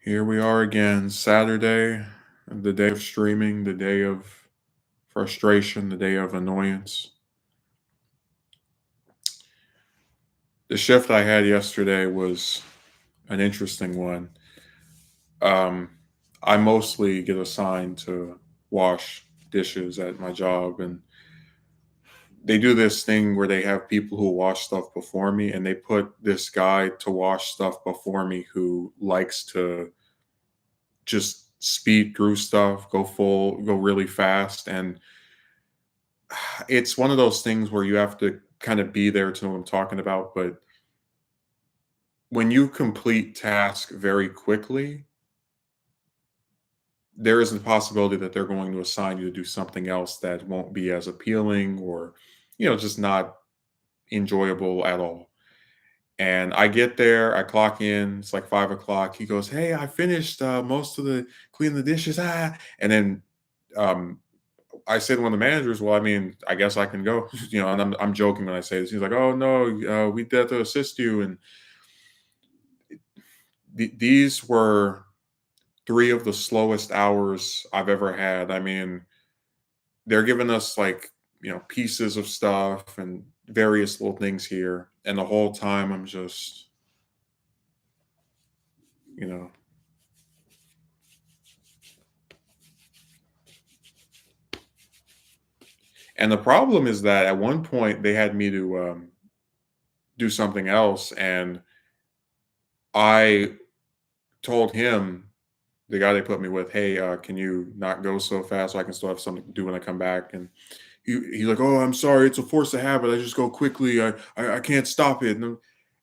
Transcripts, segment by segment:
Here we are again, Saturday, the day of streaming, the day of frustration, the day of annoyance. The shift I had yesterday was an interesting one. Um, I mostly get assigned to wash dishes at my job, and they do this thing where they have people who wash stuff before me, and they put this guy to wash stuff before me who likes to just speed through stuff, go really fast, and it's one of those things where you have to kind of be there to know what I'm talking about. But when you complete tasks very quickly, there is a possibility that they're going to assign you to do something else that won't be as appealing or, just not enjoyable at all. And I get there, I clock in, it's like 5 o'clock. He goes, "Hey, I finished most of the cleaning the dishes." And then um, I said to one of the managers, "Well, I mean, I guess I can go," and I'm joking when I say this. He's like, "Oh no, we did to assist you." And these were three of the slowest hours I've ever had. I mean, they're giving us like pieces of stuff and various little things here, and the whole time I'm just you know. And the problem is that at one point they had me to do something else, and I told him, the guy they put me with, "Hey, can you not go so fast so I can still have something to do when I come back?" And he's like, "Oh, I'm sorry, it's a force of habit. I just go quickly. I can't stop it." And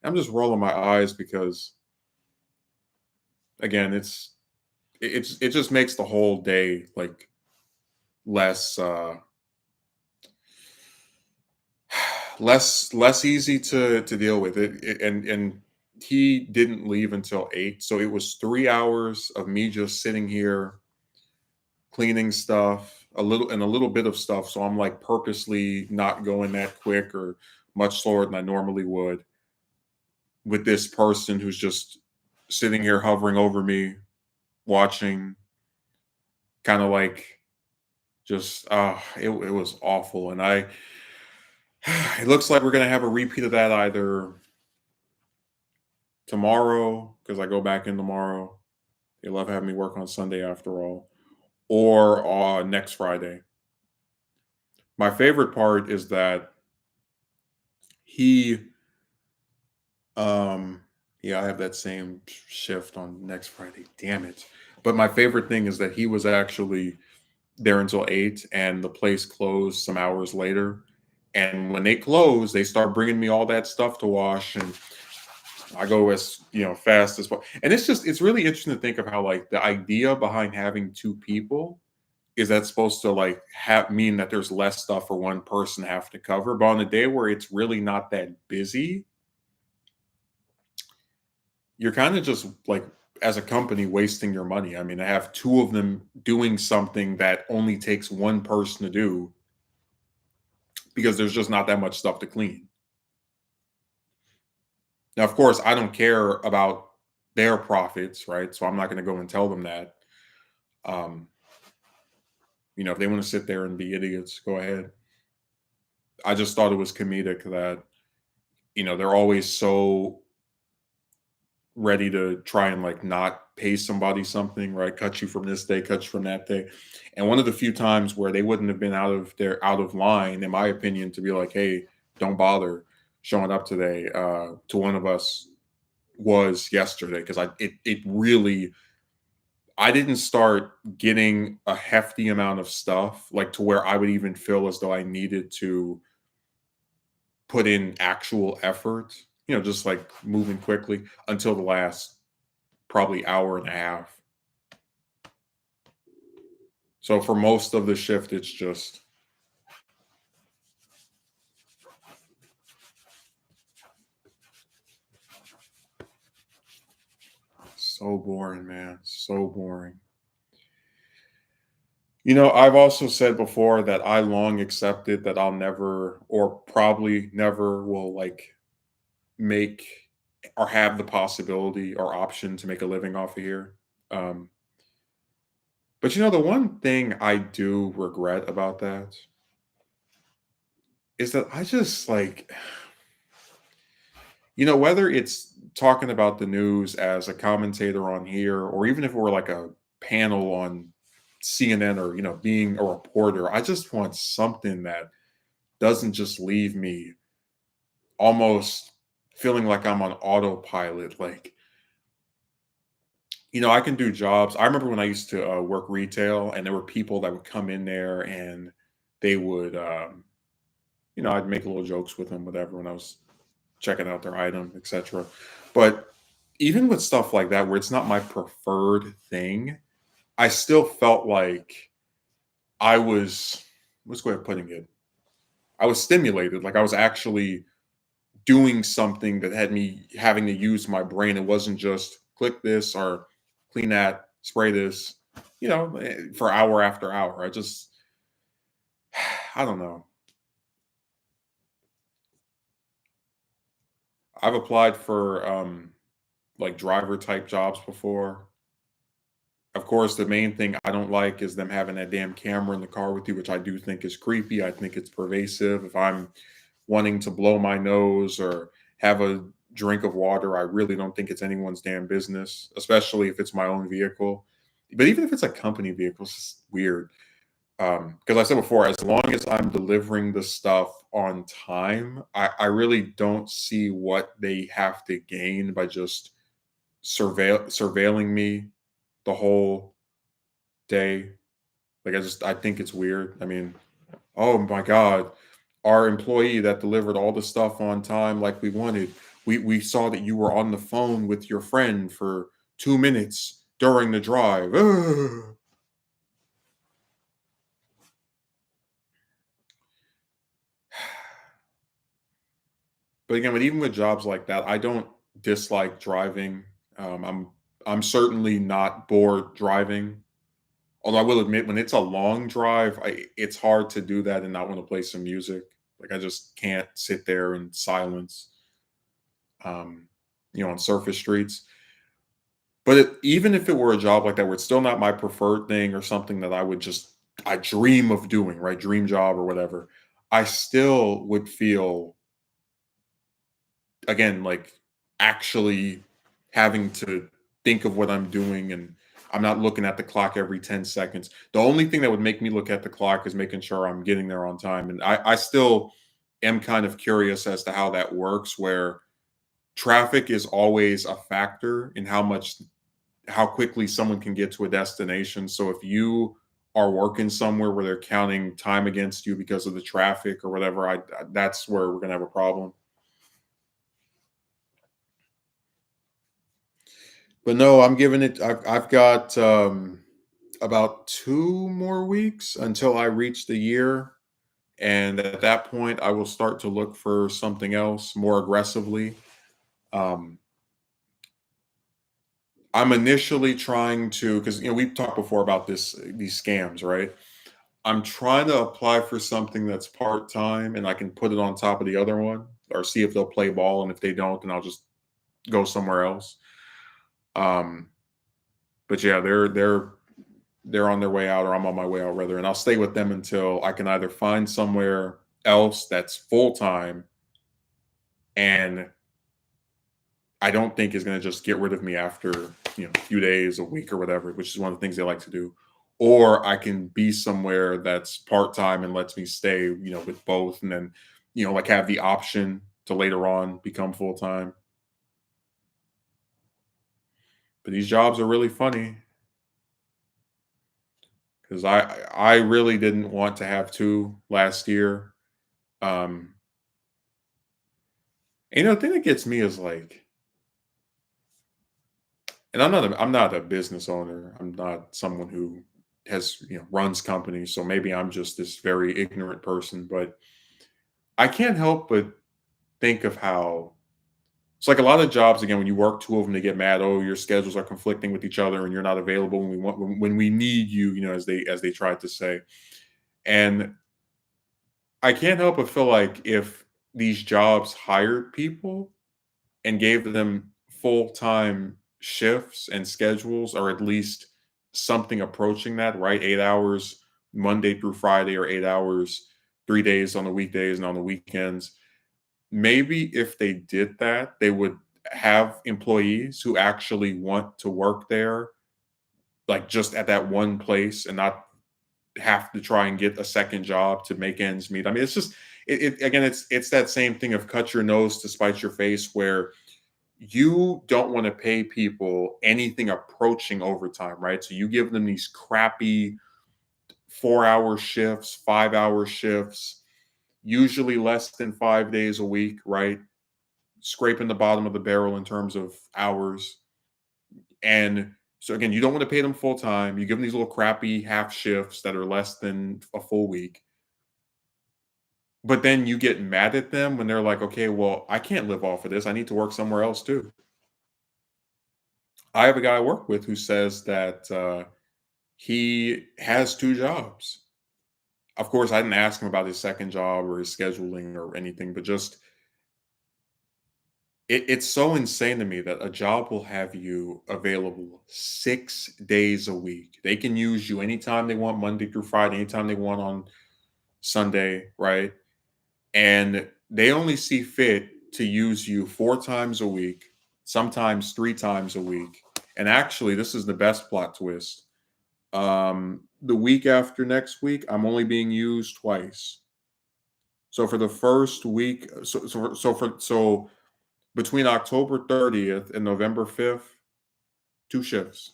I'm just rolling my eyes because again, it just makes the whole day like less less easy to deal with and he didn't leave until 8, so it was 3 hours of me just sitting here cleaning stuff, a little bit of stuff. So I'm like purposely not going that quick or much slower than I normally would with this person who's just sitting here hovering over me, watching, kind of like just it was awful. And I it looks like we're gonna have a repeat of that either tomorrow, because I go back in tomorrow. They love having me work on Sunday after all, or next Friday. My favorite part is that he Um, yeah, I have that same shift on next Friday. Damn it. But my favorite thing is that he was actually there until 8 and the place closed some hours later. And when they close, they start bringing me all that stuff to wash and I go as, fast as well. And it's really interesting to think of how like the idea behind having two people is that supposed to like have mean that there's less stuff for one person to have to cover. But on a day where it's really not that busy, you're kind of just like as a company wasting your money. I mean, I have two of them doing something that only takes one person to do because there's just not that much stuff to clean. Now, of course, I don't care about their profits, right? So I'm not going to go and tell them that. Um, if they want to sit there and be idiots, go ahead. I just thought it was comedic that, they're always so ready to try and like not pay somebody something, right? Cut you from this day, cut you from that day. And one of the few times where they wouldn't have been out of line, in my opinion, to be like, hey, don't bother showing up today, to one of us was yesterday. Cause it really I didn't start getting a hefty amount of stuff like to where I would even feel as though I needed to put in actual effort, just like moving quickly until the last probably hour and a half. So for most of the shift, it's just so boring, man. So boring. I've also said before that I long accepted that I'll never or probably never will like make or have the possibility or option to make a living off of here. Um, but the one thing I do regret about that is that I just like, whether it's talking about the news as a commentator on here, or even if it were like a panel on CNN, or, being a reporter, I just want something that doesn't just leave me almost feeling like I'm on autopilot. Like, I can do jobs. I remember when I used to work retail, and there were people that would come in there and they would, I'd make little jokes with them, whatever, when I was checking out their item, etc. But even with stuff like that, where it's not my preferred thing, I still felt like I was, what's the way of putting it? I was stimulated. Like I was actually doing something that had me having to use my brain. It wasn't just click this or clean that, spray this, for hour after hour. I don't know. I've applied for like driver type jobs before. Of course, the main thing I don't like is them having that damn camera in the car with you, which I do think is creepy. I think it's pervasive. If I'm wanting to blow my nose or have a drink of water, I really don't think it's anyone's damn business, especially if it's my own vehicle. But even if it's a company vehicle, it's just weird. Because I said before, as long as I'm delivering the stuff on time, I really don't see what they have to gain by just surveilling me the whole day. Like I think it's weird. I mean, oh my God, our employee that delivered all the stuff on time like we wanted. We saw that you were on the phone with your friend for 2 minutes during the drive. Ugh. But again, but even with jobs like that, I don't dislike driving. I'm certainly not bored driving. Although I will admit, when it's a long drive, it's hard to do that and not want to play some music. Like I just can't sit there in silence, um, on surface streets. But even if it were a job like that, where it's still not my preferred thing or something that I dream of doing, right? Dream job or whatever, I still would feel, again, like actually having to think of what I'm doing, and I'm not looking at the clock every 10 seconds. The only thing that would make me look at the clock is making sure I'm getting there on time. And I still am kind of curious as to how that works, where traffic is always a factor in how quickly someone can get to a destination. So if you are working somewhere where they're counting time against you because of the traffic or whatever, that's where we're gonna have a problem. But no, I'm giving it. I've got about 2 more weeks until I reach the year, and at that point, I will start to look for something else more aggressively. Um, I'm initially trying to, because we've talked before about these scams, right? I'm trying to apply for something that's part time, and I can put it on top of the other one, or see if they'll play ball, and if they don't, then I'll just go somewhere else. Um, but yeah, they're on their way out, or I'm on my way out rather, and I'll stay with them until I can either find somewhere else that's full time and I don't think is going to just get rid of me after a few days, a week, or whatever, which is one of the things they like to do. Or I can be somewhere that's part time and lets me stay, with both, and then like have the option to later on become full time. But these jobs are really funny because I really didn't want to have two last year. Um, and the thing that gets me is like, and I'm not a business owner. I'm not someone who has runs companies. So maybe I'm just this very ignorant person, but I can't help but think of how it's like a lot of jobs. Again, when you work two of them, they get mad. Oh, your schedules are conflicting with each other, and you're not available when we need you. As they tried to say. And I can't help but feel like if these jobs hired people and gave them full time shifts and schedules are at least something approaching that, right? 8 hours Monday through Friday, or 8 hours 3 days on the weekdays and on the weekends. Maybe if they did that, they would have employees who actually want to work there, like just at that one place, and not have to try and get a second job to make ends meet. I mean, it's just again, it's that same thing of cut your nose to spite your face, where you don't want to pay people anything approaching overtime, right? So you give them these crappy 4 hour shifts, 5 hour shifts, usually less than 5 days a week, right? Scraping the bottom of the barrel in terms of hours. And so again, you don't want to pay them full time. You give them these little crappy half shifts that are less than a full week. But then you get mad at them when they're like, okay, well, I can't live off of this. I need to work somewhere else too. I have a guy I work with who says that he has two jobs. Of course, I didn't ask him about his second job or his scheduling or anything, but just it's so insane to me that a job will have you available 6 days a week. They can use you anytime they want, Monday through Friday, anytime they want on Sunday, right? And they only see fit to use you 4 times a week, sometimes 3 times a week. And actually, this is the best plot twist. The week after next week, I'm only being used twice. So for the first week, so between October 30th and November 5th, 2 shifts.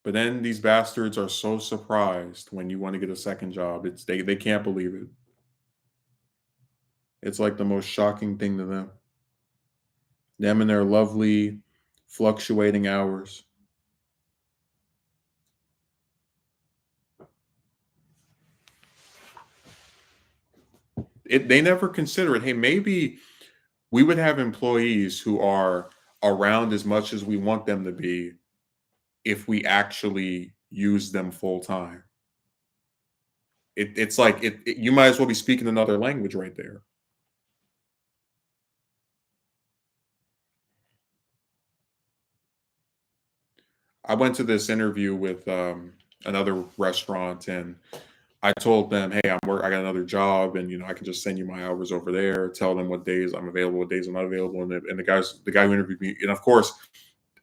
But then these bastards are so surprised when you want to get a second job. They can't believe it. It's like the most shocking thing to them. Them and their lovely fluctuating hours. They never consider it. Hey, maybe we would have employees who are around as much as we want them to be if we actually use them full time. It's like you might as well be speaking another language right there. I went to this interview with another restaurant, and I told them, "Hey, I got another job, and I can just send you my hours over there. Tell them what days I'm available, what days I'm not available." And the guy who interviewed me, and of course,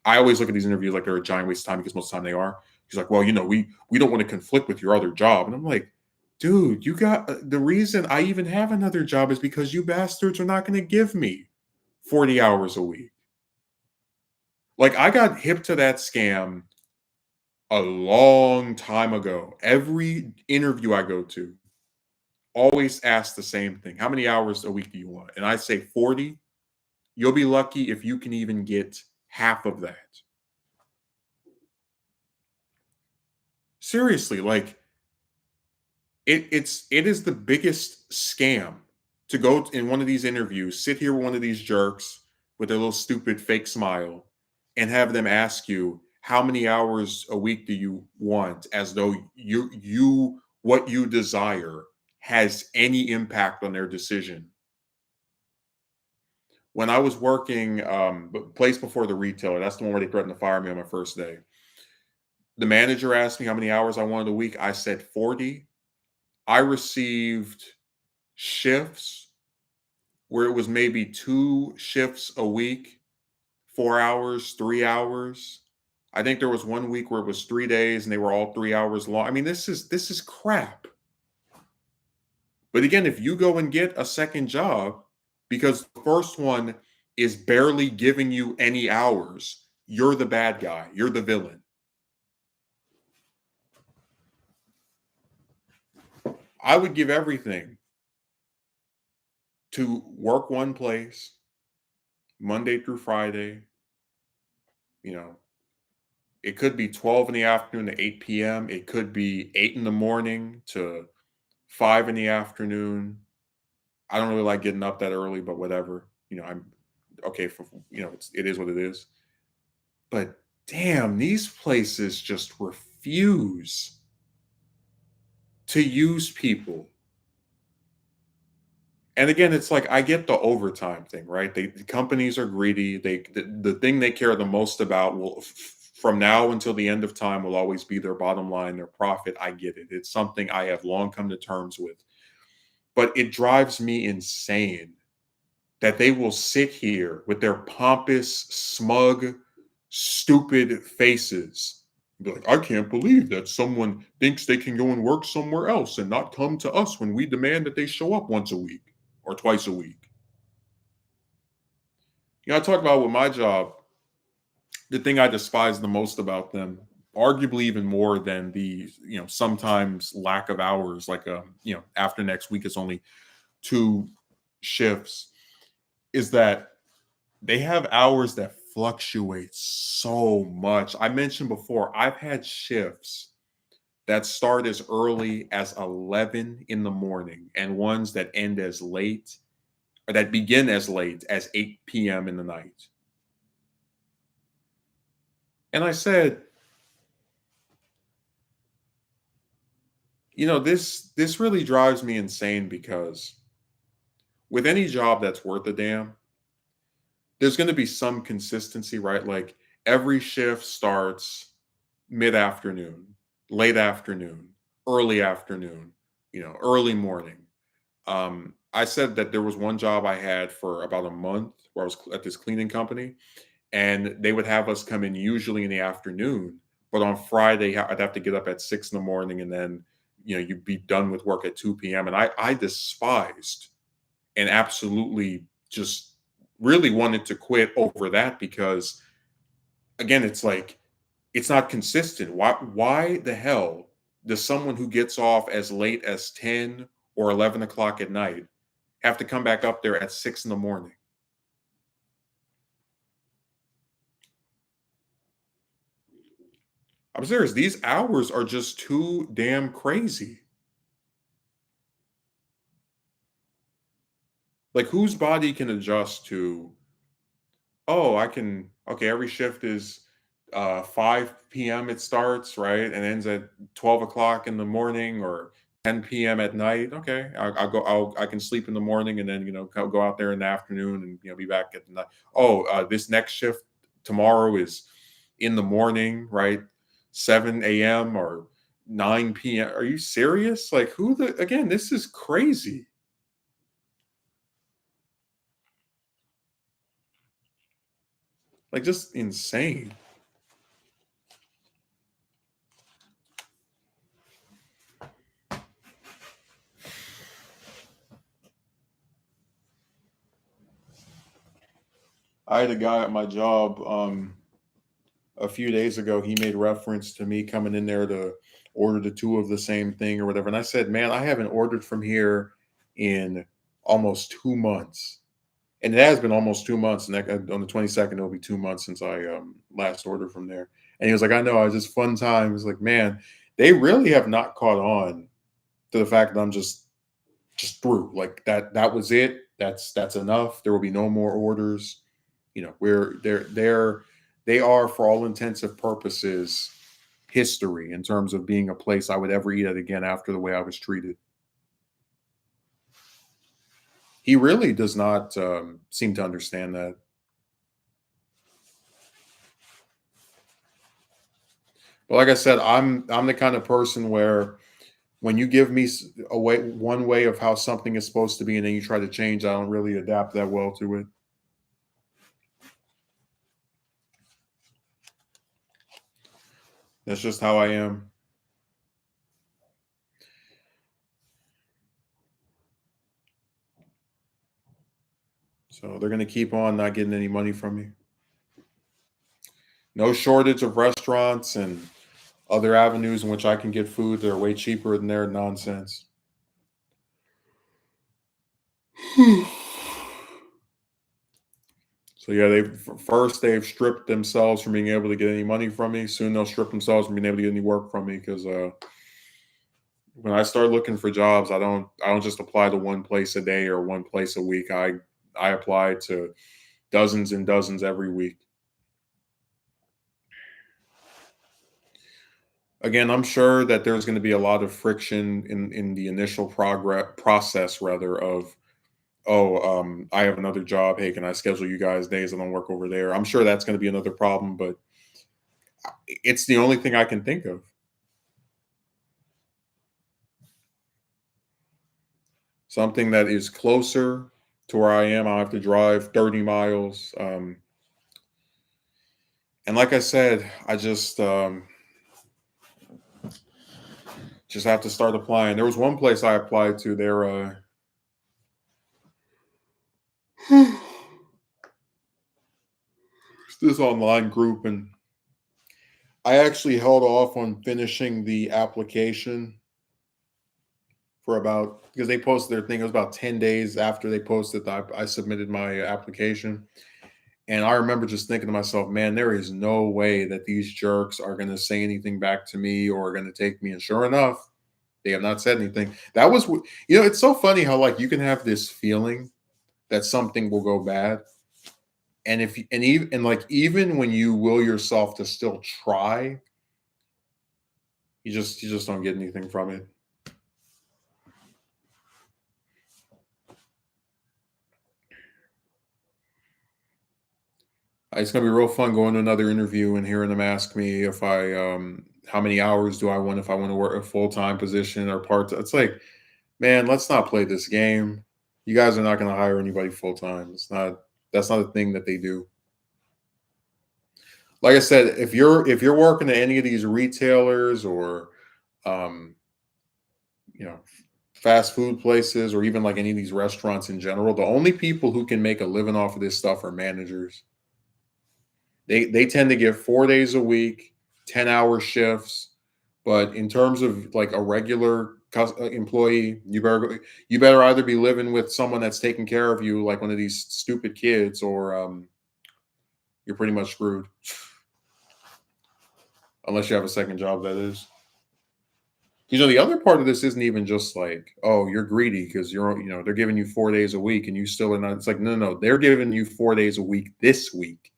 I always look at these interviews like they're a giant waste of time, because most of the time they are. He's like, "Well, we don't want to conflict with your other job," and I'm like, "Dude, you got the reason I even have another job is because you bastards are not going to give me 40 hours a week." Like, I got hip to that scam a long time ago. Every interview I go to always ask the same thing. How many hours a week do you want? And I say 40. You'll be lucky if you can even get half of that. Seriously, like it is the biggest scam to go in one of these interviews, sit here with one of these jerks with their little stupid fake smile, and have them ask you how many hours a week do you want, as though you what you desire has any impact on their decision. When I was working place before the retailer, that's the one where they threatened to fire me on my first day. The manager asked me how many hours I wanted a week. I said 40. I received shifts where it was maybe 2 shifts a week, 4 hours, 3 hours. I think there was one week where it was 3 days and they were all 3 hours long. I mean, this is crap. But again, if you go and get a second job because the first one is barely giving you any hours, you're the bad guy. You're the villain. I would give everything to work one place Monday through Friday. You know, it could be 12 in the afternoon to 8 p.m. It could be 8 in the morning to 5 in the afternoon. I don't really like getting up that early, but whatever. I'm okay for, it is what it is. But damn, these places just refuse to use people. And again, it's like I get the overtime thing, right? The companies are greedy. The thing they care the most about will from now until the end of time will always be their bottom line, their profit. I get it. It's something I have long come to terms with. But it drives me insane that they will sit here with their pompous, smug, stupid faces. Be like, I can't believe that someone thinks they can go and work somewhere else and not come to us when we demand that they show up once a week or twice a week. I talk about with my job, the thing I despise the most about them, arguably even more than the, sometimes lack of hours, like after next week it's only two shifts, is that they have hours that fluctuate so much. I mentioned before, I've had shifts that start as early as 11 in the morning and ones that end as late or that begin as late as 8 p.m. in the night. And I said, this really drives me insane because with any job that's worth a damn, there's going to be some consistency, right? Like every shift starts mid-afternoon, late afternoon, early afternoon, early morning. I said that there was one job I had for about a month where I was at this cleaning company, and they would have us come in usually in the afternoon, but on Friday I'd have to get up at 6 in the morning, and then you'd be done with work at 2 p.m. And I despised and absolutely just really wanted to quit over that because again, it's like it's not consistent. Why the hell does someone who gets off as late as 10 or 11 o'clock at night have to come back up there at 6 in the morning? I'm serious. These hours are just too damn crazy. Like, whose body can adjust to, oh, I can, okay, every shift is 5 p.m. it starts, right? And ends at 12 o'clock in the morning or 10 p.m. at night. Okay, I can sleep in the morning and then, go out there in the afternoon and, be back at the night. Oh, this next shift tomorrow is in the morning, right? 7 a.m. or 9 p.m. Are you serious? Like, again, this is crazy. Like, just insane. I had a guy at my job a few days ago. He made reference to me coming in there to order the two of the same thing or whatever. And I said, man, I haven't ordered from here in almost 2 months. And it has been almost 2 months. And on the 22nd, it'll be 2 months since I last ordered from there. And he was like, I know, it's just fun time. He was like, man, they really have not caught on to the fact that I'm just through. Like that was it. That's enough. There will be no more orders. Where they are for all intents and purposes history in terms of being a place I would ever eat at again after the way I was treated. He really does not seem to understand that. But like I said, I'm the kind of person where when you give me a way one way of how something is supposed to be, and then you try to change, I don't really adapt that well to it. That's just how I am. So they're gonna keep on not getting any money from me. No shortage of restaurants and other avenues in which I can get food that are way cheaper than their nonsense. So yeah, first they've stripped themselves from being able to get any money from me. Soon they'll strip themselves from being able to get any work from me because when I start looking for jobs, I don't just apply to one place a day or one place a week. I apply to dozens and dozens every week. Again, I'm sure that there's going to be a lot of friction in the initial progress process rather of oh, I have another job. Hey, can I schedule you guys days I don't work over there? I'm sure that's going to be another problem, but it's the only thing I can think of. Something that is closer to where I am. I have to drive 30 miles. And like I said, I just have to start applying. There was one place I applied to. This online group, and I actually held off on finishing the application for about because they posted their thing. It was about 10 days after they posted that I submitted my application, and I remember just thinking to myself, "Man, there is no way that these jerks are going to say anything back to me or are going to take me." And sure enough, they have not said anything. That was, it's so funny how like you can have this feeling that something will go bad, and even like even when you will yourself to still try, you just don't get anything from it. It's gonna be real fun going to another interview and hearing them ask me if I how many hours do I want, if I want to work a full-time position or part. It's like, man, let's not play this game. You guys are not going to hire anybody full-time. That's not a thing that they do. Like I said, if you're working at any of these retailers or um, you know, fast food places or even like any of these restaurants in general, the only people who can make a living off of this stuff are managers. They tend to give 4 days a week, 10-hour shifts. But in terms of like a regular employee, you better either be living with someone that's taking care of you, like one of these stupid kids, or you're pretty much screwed. Unless you have a second job, that is. The other part of this isn't even just like, oh, you're greedy because they're giving you 4 days a week and you still are not. It's like, no, no, they're giving you 4 days a week this week.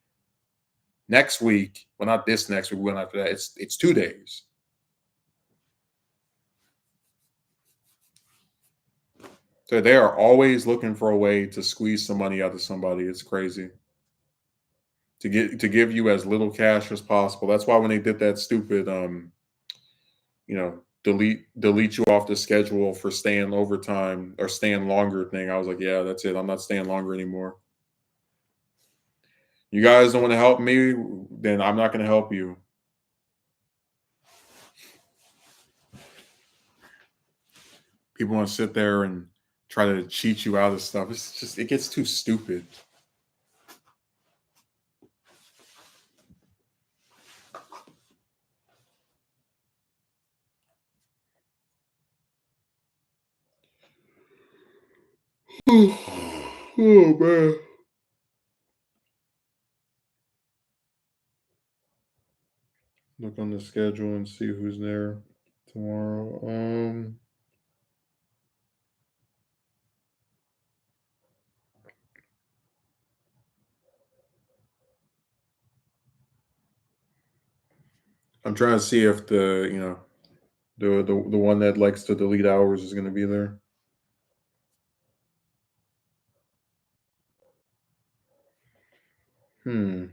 Next week, well, not this next week, one after that, it's 2 days. So they are always looking for a way to squeeze some money out of somebody. It's crazy to give you as little cash as possible. That's why when they did that stupid delete you off the schedule for staying overtime or staying longer thing, I was like, yeah, that's it. I'm not staying longer anymore. You guys don't want to help me, then I'm not going to help you. People want to sit there and try to cheat you out of stuff. It gets too stupid. Oh man. Look on the schedule and see who's there tomorrow. I'm trying to see if the one that likes to delete hours is going to be there. Hmm.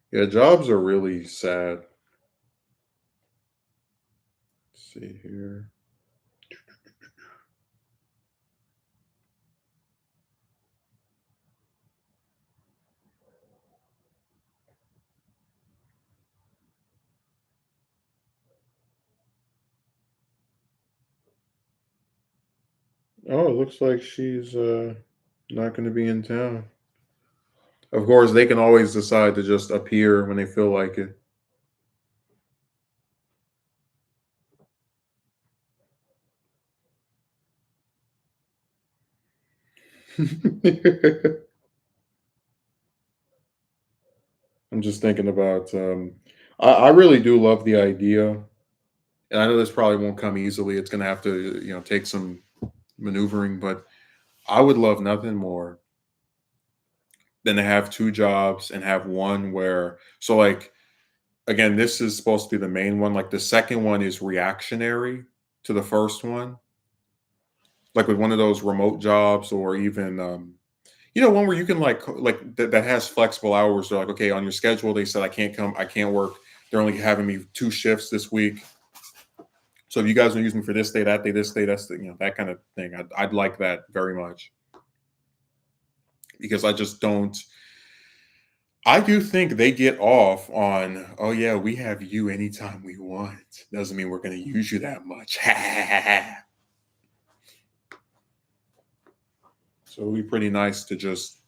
Yeah, jobs are really sad. Let's see here. Oh, it looks like she's not going to be in town. Of course, they can always decide to just appear when they feel like it. I'm just thinking about. I really do love the idea, and I know this probably won't come easily. It's going to have to, take some maneuvering, but I would love nothing more then to have 2 jobs and have one where so, like, again, this is supposed to be the main one, like, the second one is reactionary to the first one, like, with one of those remote jobs or even, one where you can, that has flexible hours. They're like, "Okay, on your schedule," they said, I can't work. They're only having me 2 shifts this week. So if you guys want to use me for this day, that day, this day, that's that kind of thing. I'd like that very much because I just don't. I do think they get off on, oh yeah, we have you anytime we want. Doesn't mean we're going to use you that much. So it'd be pretty nice to just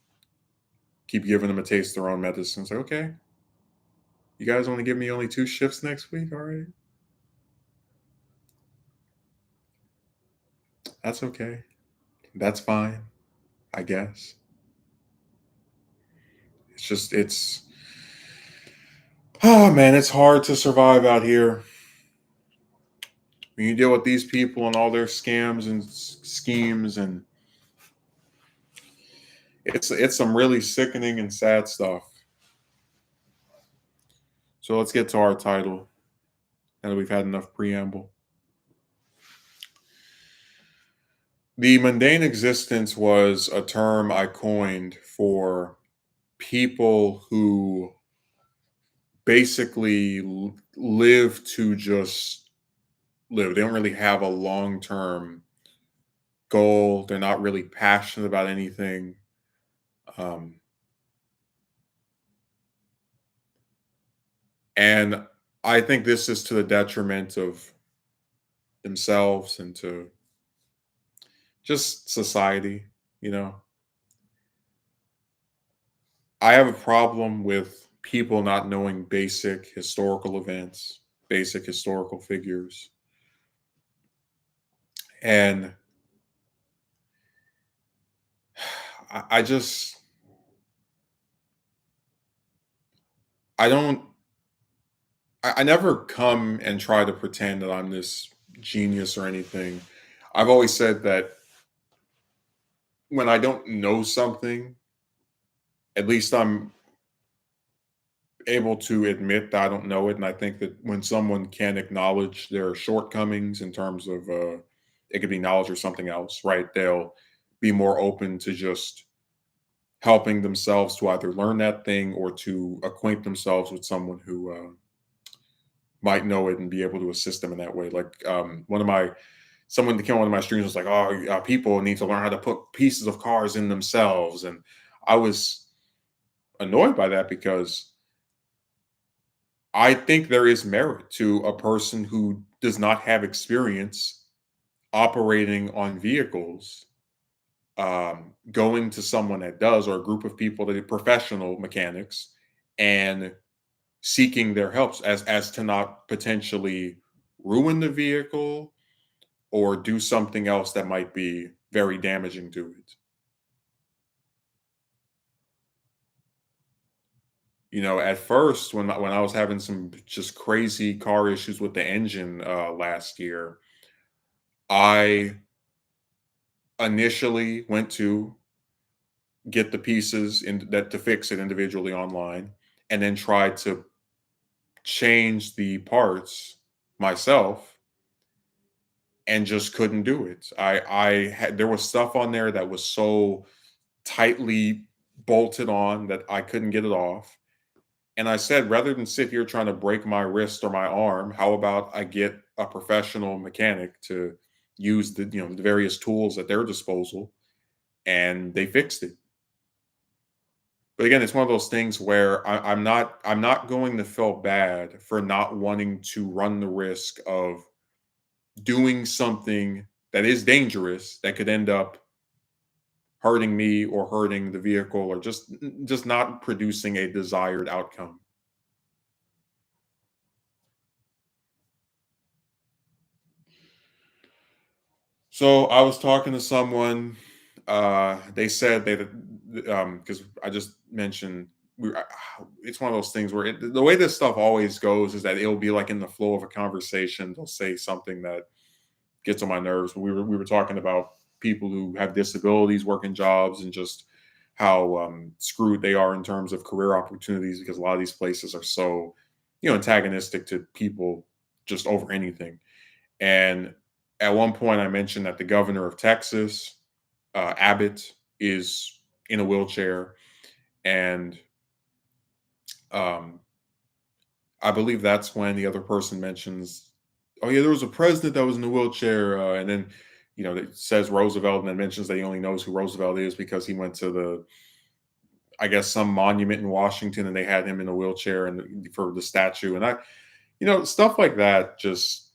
keep giving them a taste of their own medicine. It's like, okay, you guys want to give me only 2 shifts next week? All right, that's okay. That's fine, I guess. It's oh man, it's hard to survive out here when you deal with these people and all their scams and schemes, and it's some really sickening and sad stuff. So let's get to our title now that we've had enough preamble. The mundane existence was a term I coined for people who basically live to just live. They don't really have a long term goal. They're not really passionate about anything. Um, and I think this is to the detriment of themselves and to just society. You know, I have a problem with people not knowing basic historical events, basic historical figures. And I just, I don't, I never come and try to pretend that I'm this genius or anything. I've always said that when I don't know something, at least I'm able to admit that I don't know it. And I think that when someone can acknowledge their shortcomings in terms of, it could be knowledge or something else, right? They'll be more open to just helping themselves to either learn that thing or to acquaint themselves with someone who might know it and be able to assist them in that way. Like someone that came on one of my streams was like, "Oh, people need to learn how to put pieces of cars in themselves," and I was annoyed by that because I think there is merit to a person who does not have experience operating on vehicles, going to someone that does, or a group of people that are professional mechanics, and seeking their helps as to not potentially ruin the vehicle or do something else that might be very damaging to it. At first, when I was having some just crazy car issues with the engine last year, I initially went to get the pieces in that to fix it individually online, and then tried to change the parts myself and just couldn't do it. I had there was stuff on there that was so tightly bolted on that I couldn't get it off. And I said, rather than sit here trying to break my wrist or my arm, how about I get a professional mechanic to use the various tools at their disposal, and they fixed it. But again, it's one of those things where I'm not going to feel bad for not wanting to run the risk of doing something that is dangerous that could end up hurting me or hurting the vehicle or just not producing a desired outcome. So I was talking to someone. They said they because I just mentioned it's one of those things where the way this stuff always goes is that it'll be like in the flow of a conversation. They'll say something that gets on my nerves. We were talking about people who have disabilities, working jobs, and just how screwed they are in terms of career opportunities because a lot of these places are so, antagonistic to people just over anything. And at one point, I mentioned that the governor of Texas, Abbott, is in a wheelchair, and um, I believe that's when the other person mentions, "Oh yeah, there was a president that was in a wheelchair," and then it says Roosevelt, and then mentions that he only knows who Roosevelt is because he went to I guess, some monument in Washington, and they had him in a wheelchair and for the statue, and stuff like that. Just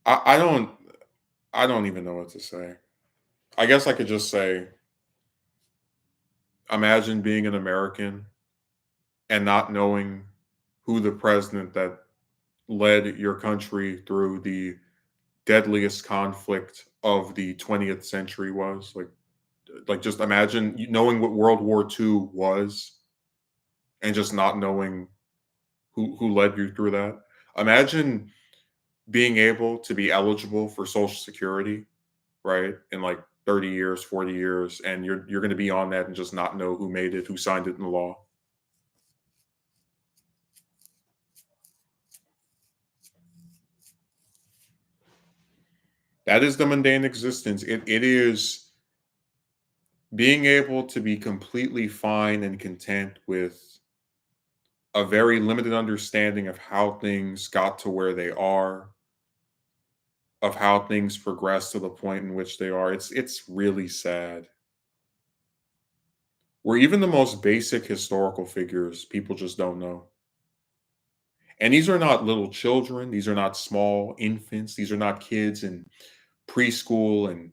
I don't even know what to say. I guess I could just say, imagine being an American and not knowing who the president that led your country through the deadliest conflict of the 20th century was. Like just imagine knowing what World War II was and just not knowing who led you through that. Imagine being able to be eligible for Social Security, right? In like 30 years, 40 years, and you're going to be on that and just not know who made it, who signed it in the law. That is the mundane existence. It is being able to be completely fine and content with a very limited understanding of how things got to where they are, of how things progress to the point in which they are. It's really sad. Where even the most basic historical figures, people just don't know. And these are not little children, these are not small infants, these are not kids in preschool and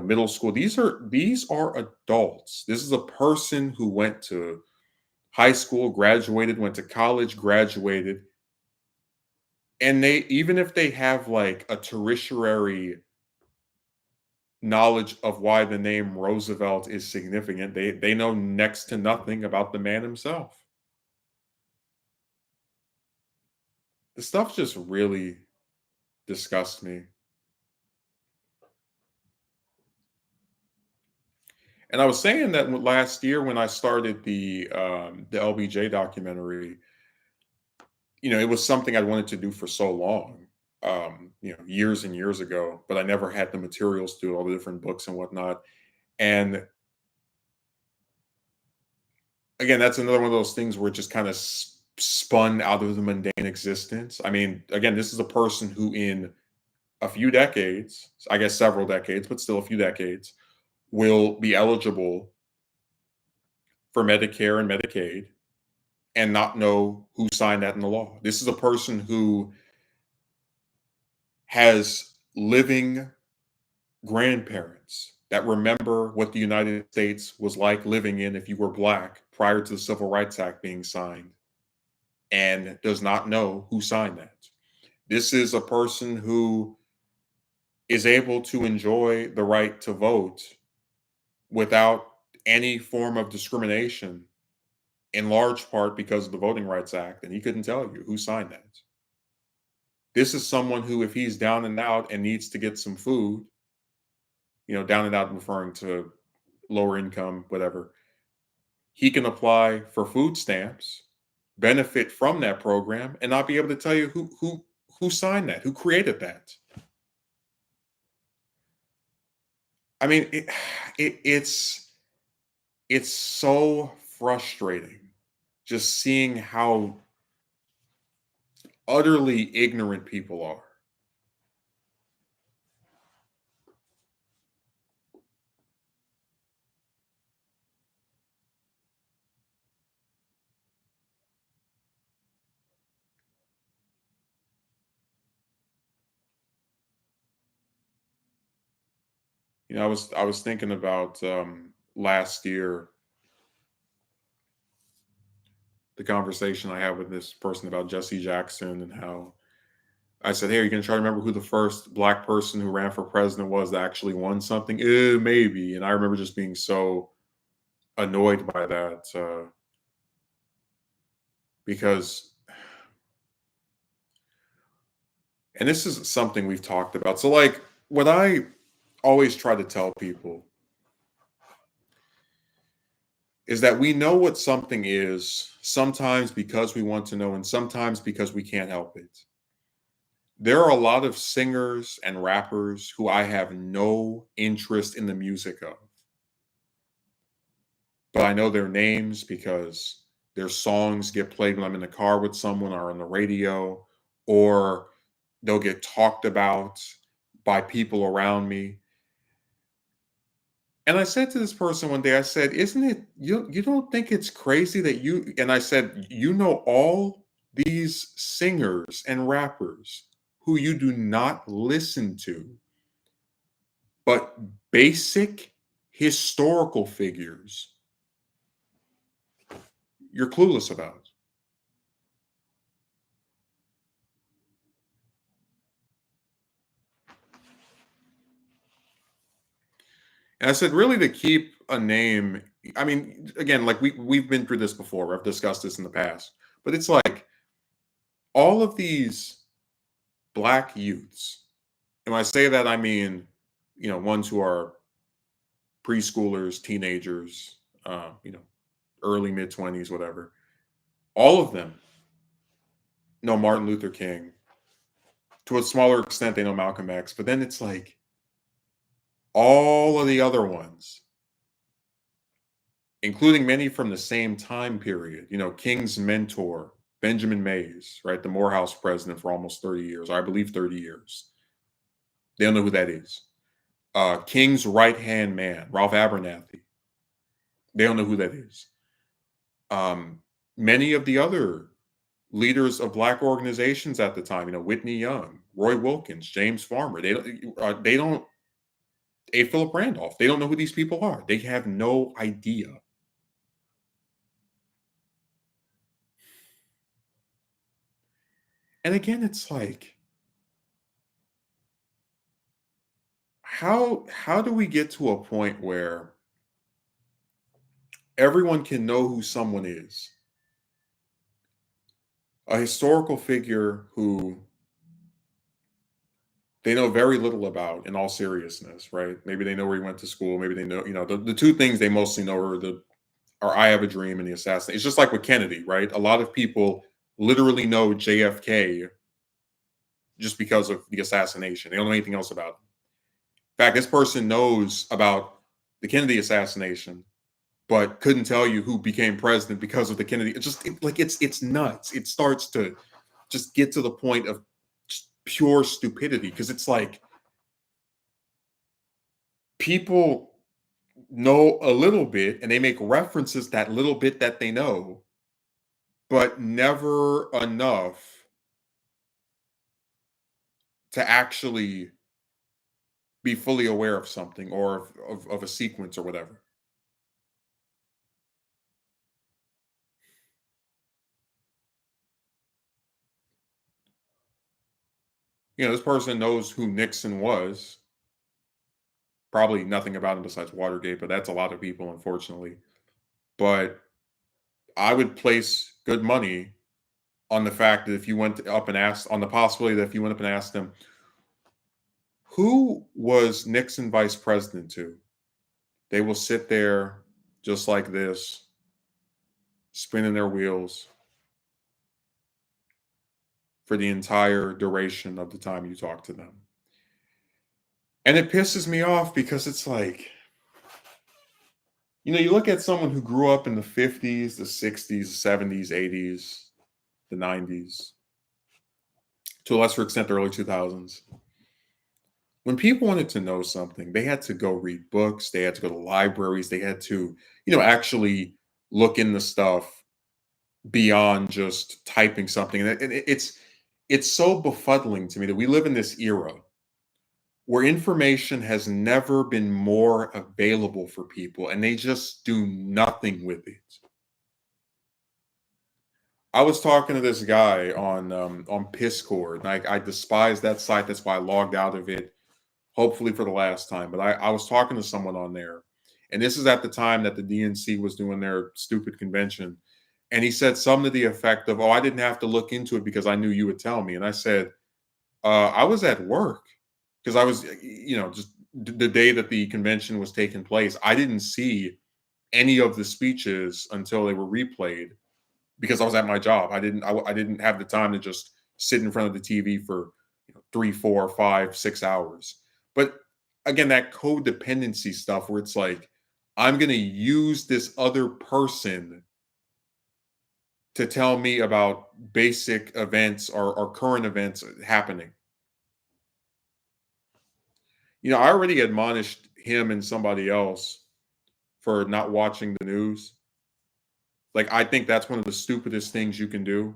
middle school. These are adults. This is a person who went to high school, graduated, went to college, graduated, and they, even if they have like a tertiary knowledge of why the name Roosevelt is significant, they know next to nothing about the man himself. The stuff just really disgusts me. And I was saying that last year when I started the LBJ documentary, it was something I wanted to do for so long, years and years ago, but I never had the materials to do all the different books and whatnot. And again, that's another one of those things where it just kind of spun out of the mundane existence. I mean, again, this is a person who, in a few decades, I guess several decades, but still a few decades, will be eligible for Medicare and Medicaid and not know who signed that in the law. This is a person who has living grandparents that remember what the United States was like living in if you were black prior to the Civil Rights Act being signed and does not know who signed that. This is a person who is able to enjoy the right to vote without any form of discrimination, in large part because of the Voting Rights Act, and he couldn't tell you who signed that. This is someone who, if he's down and out and needs to get some food, down and out, referring to lower income, whatever, he can apply for food stamps, benefit from that program, and not be able to tell you who signed that, who created that. I mean, it's so frustrating just seeing how utterly ignorant people are. I was thinking about last year, the conversation I had with this person about Jesse Jackson, and how I said, "Hey, are you gonna try to remember who the first black person who ran for president was that actually won something?" Maybe. And I remember just being so annoyed by that, because And this is something we've talked about. So, like, what I always try to tell people is that we know what something is sometimes because we want to know, and sometimes because we can't help it. There are a lot of singers and rappers who I have no interest in the music of, but I know their names because their songs get played when I'm in the car with someone or on the radio, or they'll get talked about by people around me. And I said to this person one day, I said, "Isn't it you don't think it's crazy that you," and I said, "You know all these singers and rappers who you do not listen to, but basic historical figures you're clueless about." And I said, "Really, to keep a name, I mean, again, like we've been through this before. I've discussed this in the past, but it's like all of these black youths, and when I say that, I mean, ones who are preschoolers, teenagers, you know, early mid 20s, whatever. All of them know Martin Luther King. To a smaller extent, they know Malcolm X. But then it's like all of the other ones, including many from the same time period. King's mentor, Benjamin Mays, right, the Morehouse president for almost 30 years, or I believe 30 years. They don't know who that is. King's right hand man, Ralph Abernathy. They don't know who that is. Many of the other leaders of black organizations at the time, Whitney Young, Roy Wilkins, James Farmer, they don't, A. Philip Randolph, they don't know who these people are. They have no idea. And again, it's like, how do we get to a point where everyone can know who someone is? A historical figure who they know very little about, in all seriousness, right? Maybe they know where he went to school. Maybe they know, the two things they mostly know are I Have a Dream and the assassin. It's just like with Kennedy, right? A lot of people literally know JFK just because of the assassination. They don't know anything else about him. In fact, this person knows about the Kennedy assassination, but couldn't tell you who became president because of the Kennedy. It's nuts. It starts to just get to the point of just pure stupidity, because it's like people know a little bit and they make references that little bit that they know, but never enough to actually be fully aware of something, or of a sequence or whatever. This person knows who Nixon was. Probably nothing about him besides Watergate, but that's a lot of people, unfortunately. But I would place good money on the fact that if you went up and asked, on the possibility that if you went up and asked them, who was Nixon vice president to? They will sit there just like this, spinning their wheels for the entire duration of the time you talk to them. And it pisses me off because it's like, you look at someone who grew up in the 50s, the 60s, the 70s, 80s, the 90s, to a lesser extent, the early 2000s. When people wanted to know something, they had to go read books, they had to go to libraries, they had to, actually look into stuff beyond just typing something. And it's so befuddling to me that we live in this era where information has never been more available for people, and they just do nothing with it. I was talking to this guy on Piscord, and I despise that site. That's why I logged out of it, hopefully for the last time. But I was talking to someone on there, and this is at the time that the DNC was doing their stupid convention. And he said something to the effect of, "Oh, I didn't have to look into it because I knew you would tell me." And I said, I was at work because I was, just the day that the convention was taking place. I didn't see any of the speeches until they were replayed because I was at my job. I didn't have the time to just sit in front of the TV for 3, 4, 5, 6 hours. But again, that codependency stuff where it's like, I'm going to use this other person to tell me about basic events or current events happening. I already admonished him and somebody else for not watching the news. Like, I think that's one of the stupidest things you can do.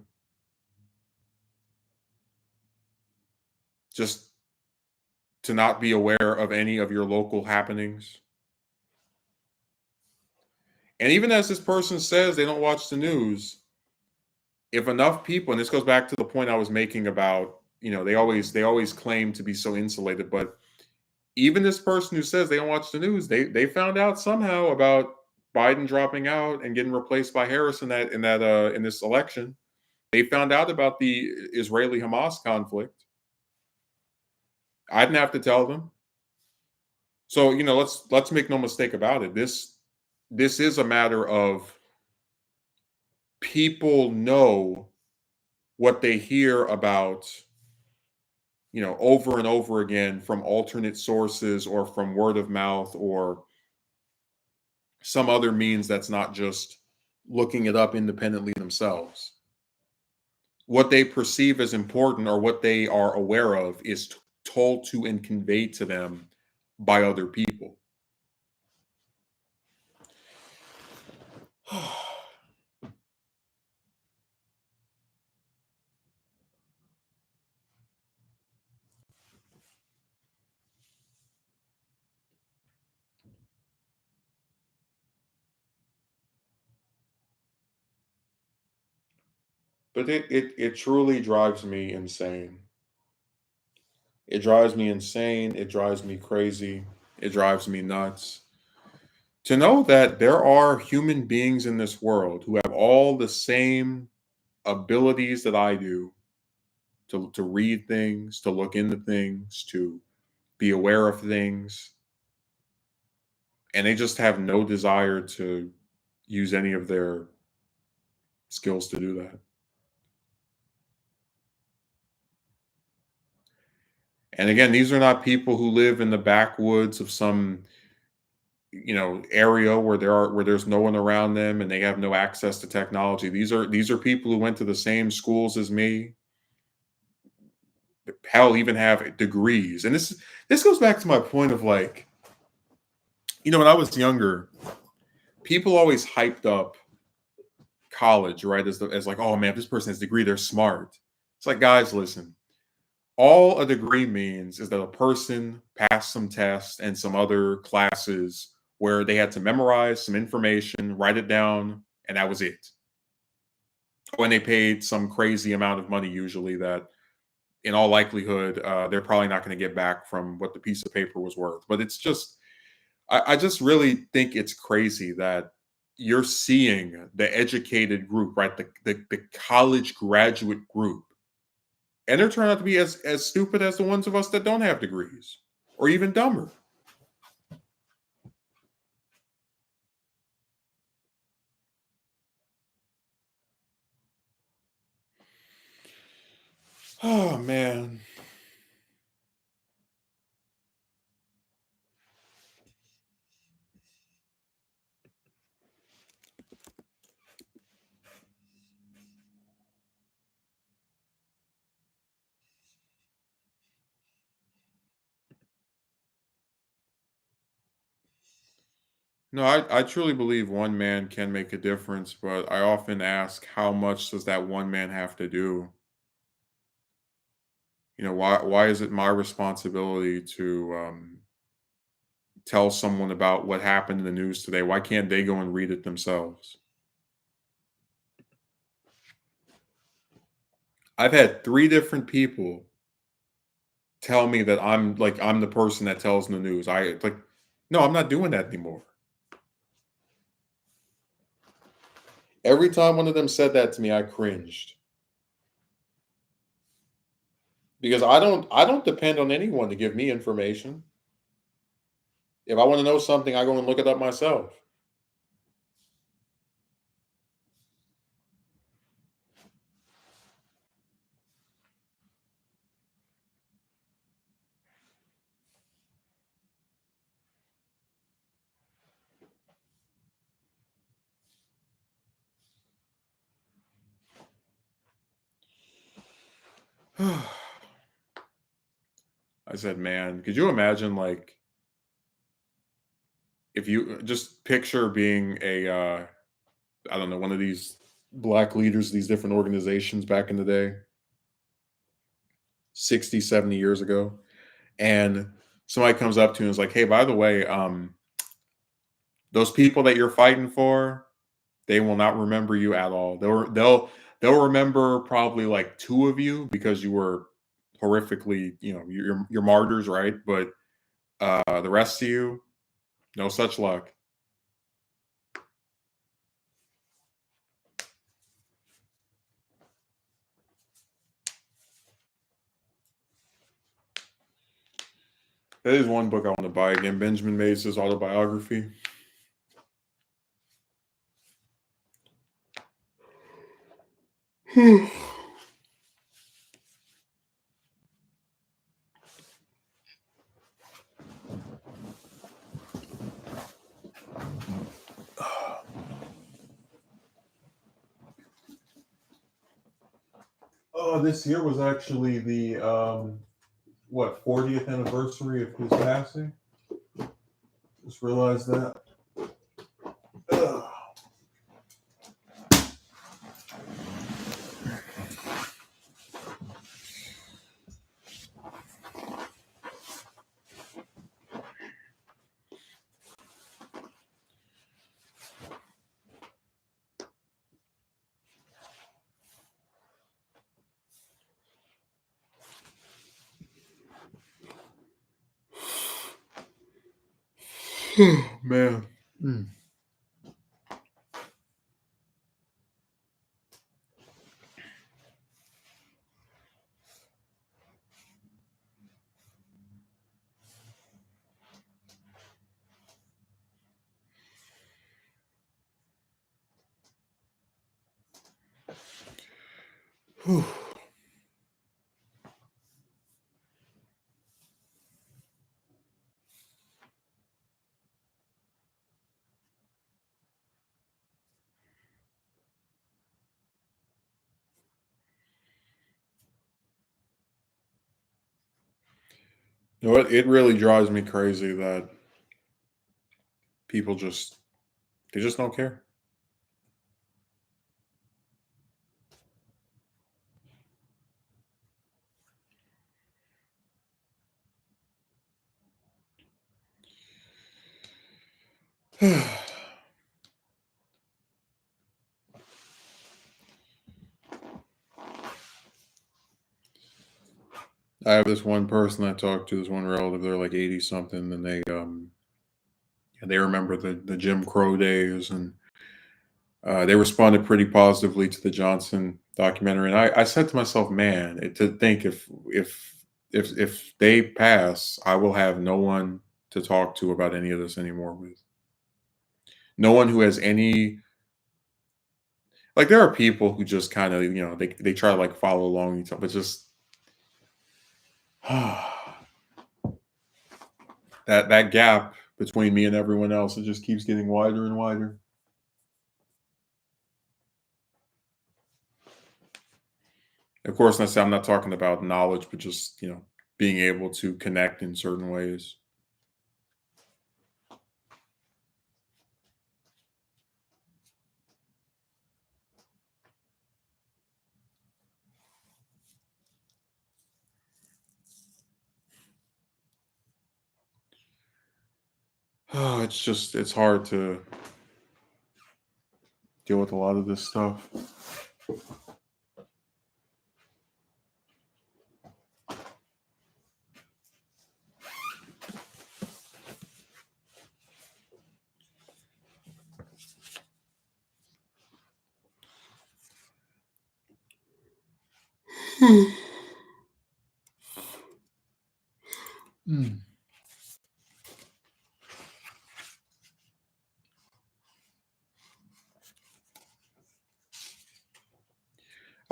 Just to not be aware of any of your local happenings. And even as this person says they don't watch the news, if enough people, and this goes back to the point I was making about, they always claim to be so insulated, but even this person who says they don't watch the news, they found out somehow about Biden dropping out and getting replaced by Harris in this election. They found out about the Israeli Hamas conflict. I didn't have to tell them. So, let's make no mistake about it. This is a matter of people know what they hear about, over and over again from alternate sources or from word of mouth or some other means that's not just looking it up independently themselves. What they perceive as important or what they are aware of is told to and conveyed to them by other people. But it truly drives me insane. It drives me insane. It drives me crazy. It drives me nuts. To know that there are human beings in this world who have all the same abilities that I do to read things, to look into things, to be aware of things, and they just have no desire to use any of their skills to do that. And again, these are not people who live in the backwoods of some area where there's no one around them and they have no access to technology. These are people who went to the same schools as me, hell, even have degrees. And this goes back to my point of, like, when I was younger, people always hyped up college, right? As like, oh man, if this person has a degree, they're smart. It's like, guys, listen. All a degree means is that a person passed some tests and some other classes where they had to memorize some information, write it down, and that was it. When they paid some crazy amount of money, usually that, in all likelihood, they're probably not going to get back from what the piece of paper was worth. But it's just, I just really think it's crazy that you're seeing the educated group, right? The college graduate group, and they're turning out to be as stupid as the ones of us that don't have degrees, or even dumber. Oh man. No, I truly believe one man can make a difference, but I often ask, how much does that one man have to do? Why is it my responsibility to tell someone about what happened in the news today? Why can't they go and read it themselves? I've had three different people tell me that I'm the person that tells the news. No, I'm not doing that anymore. Every time one of them said that to me, I cringed. because I don't depend on anyone to give me information. If I want to know something, I go and look it up myself. I said, man, could you imagine like if you just picture being a I don't know, one of these black leaders, these different organizations back in the day, 60, 70 years ago, and somebody comes up to you and is like, hey, by the way, those people that you're fighting for, they will not remember you at all. They'll remember probably like two of you because you were horrifically, you're martyrs, right? But the rest of you, no such luck. That is one book I want to buy again. Benjamin Mays' autobiography. Oh, this year was actually the 40th anniversary of his passing. Just realized that. Ugh. Man. Mm. Whew. You know what? It really drives me crazy that people they just don't care. I have this one person I talked to, this one relative, they're like 80 something, and they remember the Jim Crow days, and they responded pretty positively to the Johnson documentary. And I said to myself, man, to think if they pass, I will have no one to talk to about any of this anymore with. No one who has any like there are people who just kind of, they try to like follow along each other, but just that gap between me and everyone else, it just keeps getting wider and wider. Of course, I'm not talking about knowledge, but just being able to connect in certain ways. It's hard to deal with a lot of this stuff.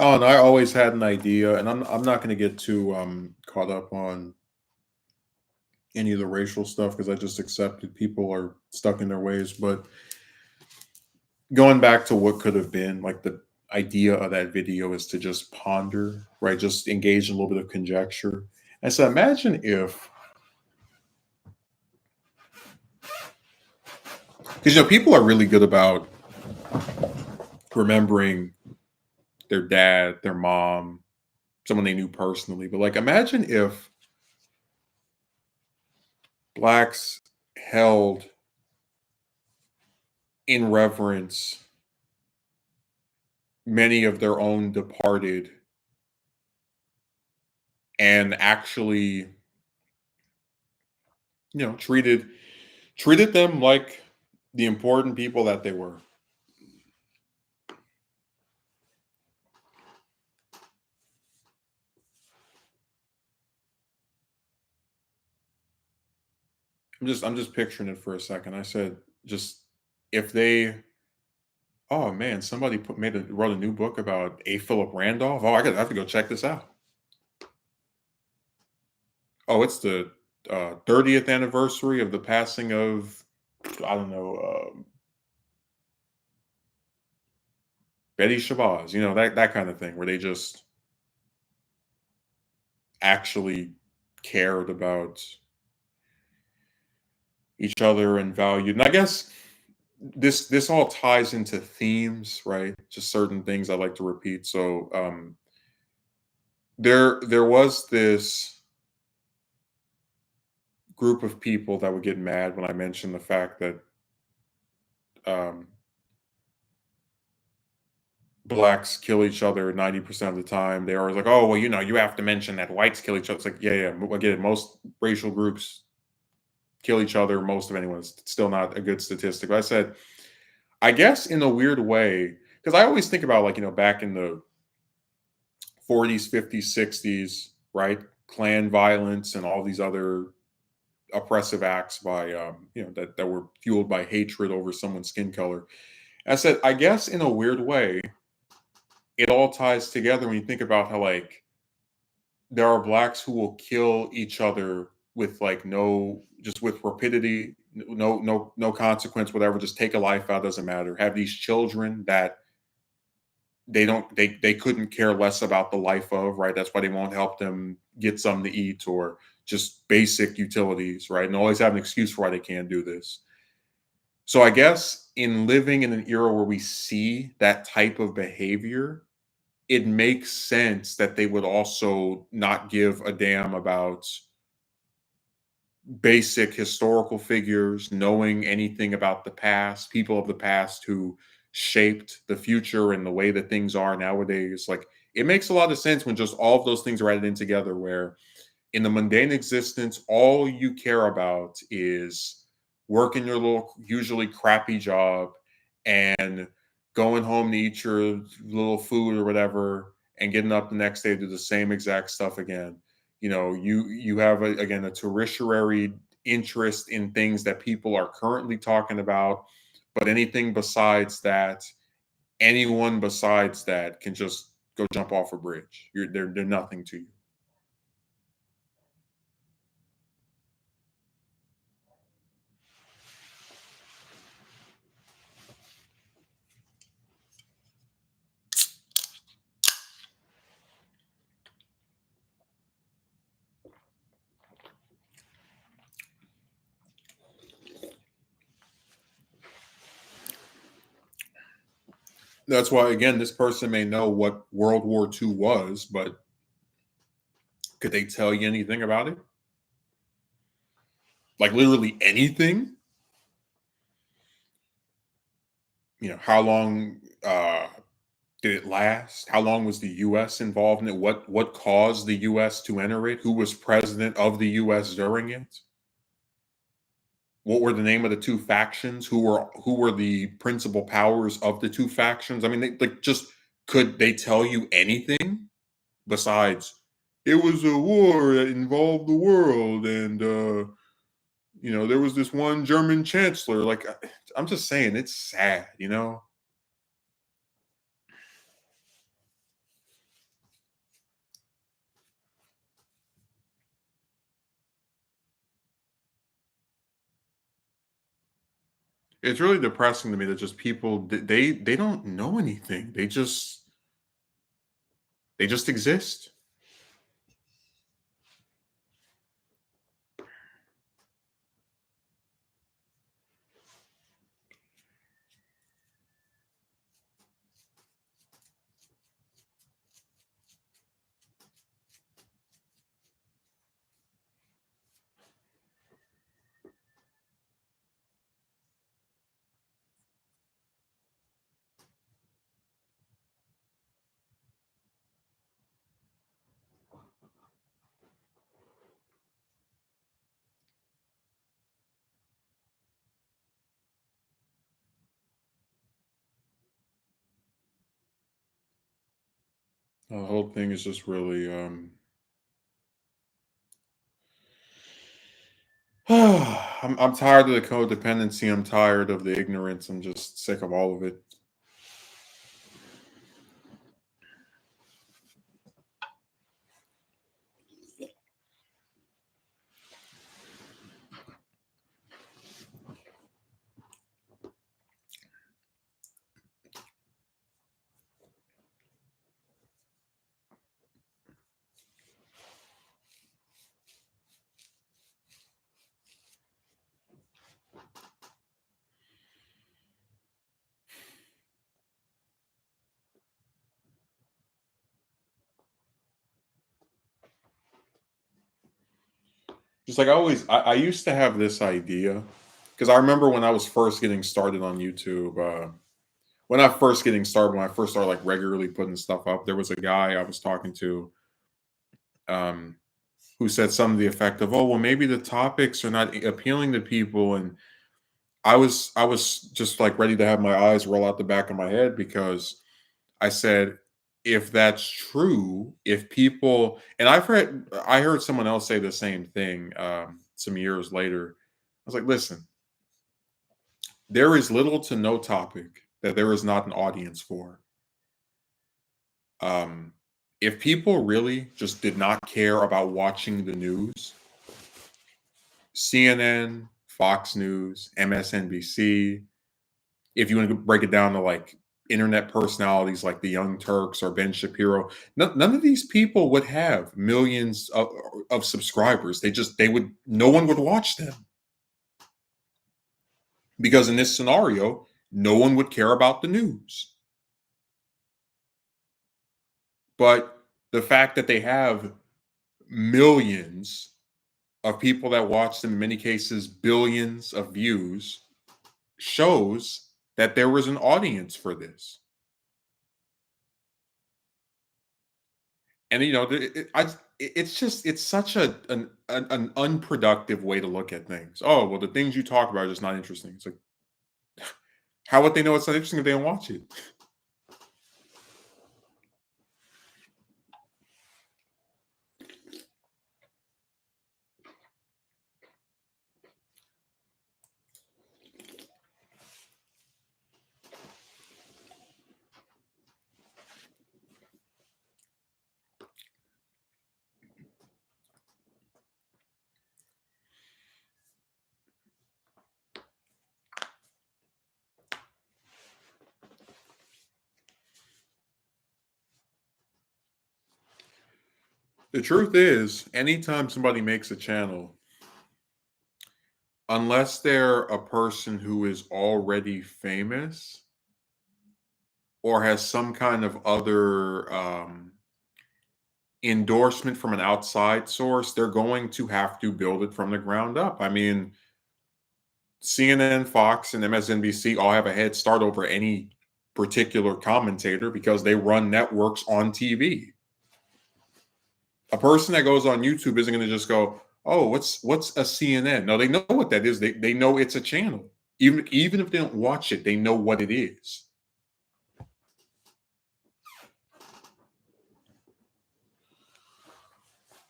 Oh, and I always had an idea, and I'm not going to get too caught up on any of the racial stuff because I just accepted people are stuck in their ways. But going back to what could have been, like the idea of that video is to just ponder, right? Just engage in a little bit of conjecture. And so imagine if, because people are really good about remembering their dad, their mom, someone they knew personally. But like, imagine if blacks held in reverence many of their own departed and actually, treated them like the important people that they were. I'm just picturing it for a second. I said, just if they, oh man, somebody wrote a new book about A. Philip Randolph. Oh, I have to go check this out. Oh, it's the 30th anniversary of the passing of, I don't know, Betty Shabazz. That kind of thing, where they just actually cared about each other and valued. And I guess this all ties into themes, right? Just certain things I like to repeat. So there was this group of people that would get mad when I mentioned the fact that um, blacks kill each other 90% of the time. They always like, oh well, you have to mention that whites kill each other. It's like, yeah, yeah. Again, most racial groups kill each other. Most of anyone is still not a good statistic. But I said, I guess in a weird way, because I always think about, like, back in the 40s, 50s, 60s, right? Clan violence and all these other oppressive acts by that were fueled by hatred over someone's skin color. I said, I guess in a weird way, it all ties together when you think about how, like, there are blacks who will kill each other with, like, no, just with rapidity, no consequence, whatever, just take a life out, doesn't matter. Have these children that they couldn't care less about the life of, right? That's why they won't help them get something to eat or just basic utilities, right? And always have an excuse for why they can't do this. So I guess in living in an era where we see that type of behavior, it makes sense that they would also not give a damn about basic historical figures, knowing anything about the past, people of the past who shaped the future and the way that things are nowadays. Like, it makes a lot of sense when just all of those things are added in together, where in the mundane existence, all you care about is working your little, usually crappy job and going home to eat your little food or whatever and getting up the next day to do the same exact stuff again. You have again a tertiary interest in things that people are currently talking about, but anything besides that, anyone besides that can just go jump off a bridge. They're nothing to you. That's why, again, this person may know what World War II was, but could they tell you anything about it? Like, literally anything? How long did it last? How long was the U.S. involved in it? What caused the U.S. to enter it? Who was president of the U.S. during it? What were the name of the two factions? Who were the principal powers of the two factions? I mean, like, just, could they tell you anything besides it was a war that involved the world, and there was this one German chancellor. Like, I'm just saying, it's sad. It's really depressing to me that just people they don't know anything. They just exist. The whole thing is just really I'm tired of the codependency. I'm tired of the ignorance. I'm just sick of all of it. Just like I used to have this idea because I remember when I was first getting started on YouTube. When I first started like regularly putting stuff up, there was a guy I was talking to um, who said something to the effect of, "Oh, well, maybe the topics are not appealing to people." And I was just like ready to have my eyes roll out the back of my head because I said, if that's true, if people and I heard someone else say the same thing some years later. I was like, listen, there is little to no topic that there is not an audience for. Um, if people really just did not care about watching the news, CNN, Fox News, MSNBC, if you want to break it down to like internet personalities like the Young Turks or Ben Shapiro, none of these people would have millions of subscribers. No one would watch them because in this scenario, no one would care about the news. But the fact that they have millions of people that watch them, in many cases, billions of views, shows that there was an audience for this. And it's such an unproductive way to look at things. Oh well, the things you talk about are just not interesting. It's like, how would they know it's not interesting if they don't watch it? The truth is, anytime somebody makes a channel, unless they're a person who is already famous or has some kind of other endorsement from an outside source, they're going to have to build it from the ground up. I mean, CNN, Fox, and MSNBC all have a head start over any particular commentator because they run networks on TV. A person that goes on YouTube isn't going to just go, "Oh, what's a CNN?" No, they know what that is. They know it's a channel. Even if they don't watch it, they know what it is.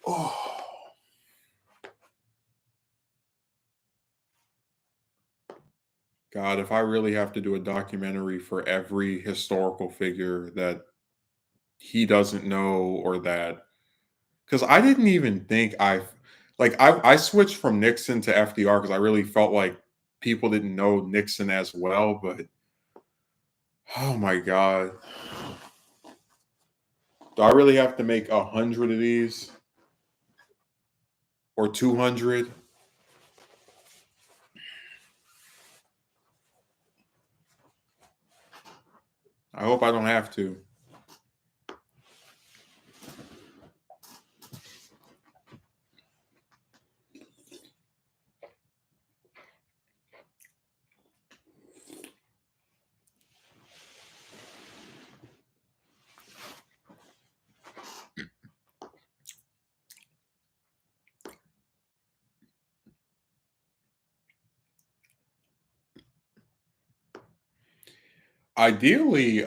Oh God, if I really have to do a documentary for every historical figure that he doesn't know or that because I didn't even think I switched from Nixon to FDR because I really felt like people didn't know Nixon as well, but oh my god, do I really have to make 100 of these or 200? I hope I don't have to. Ideally,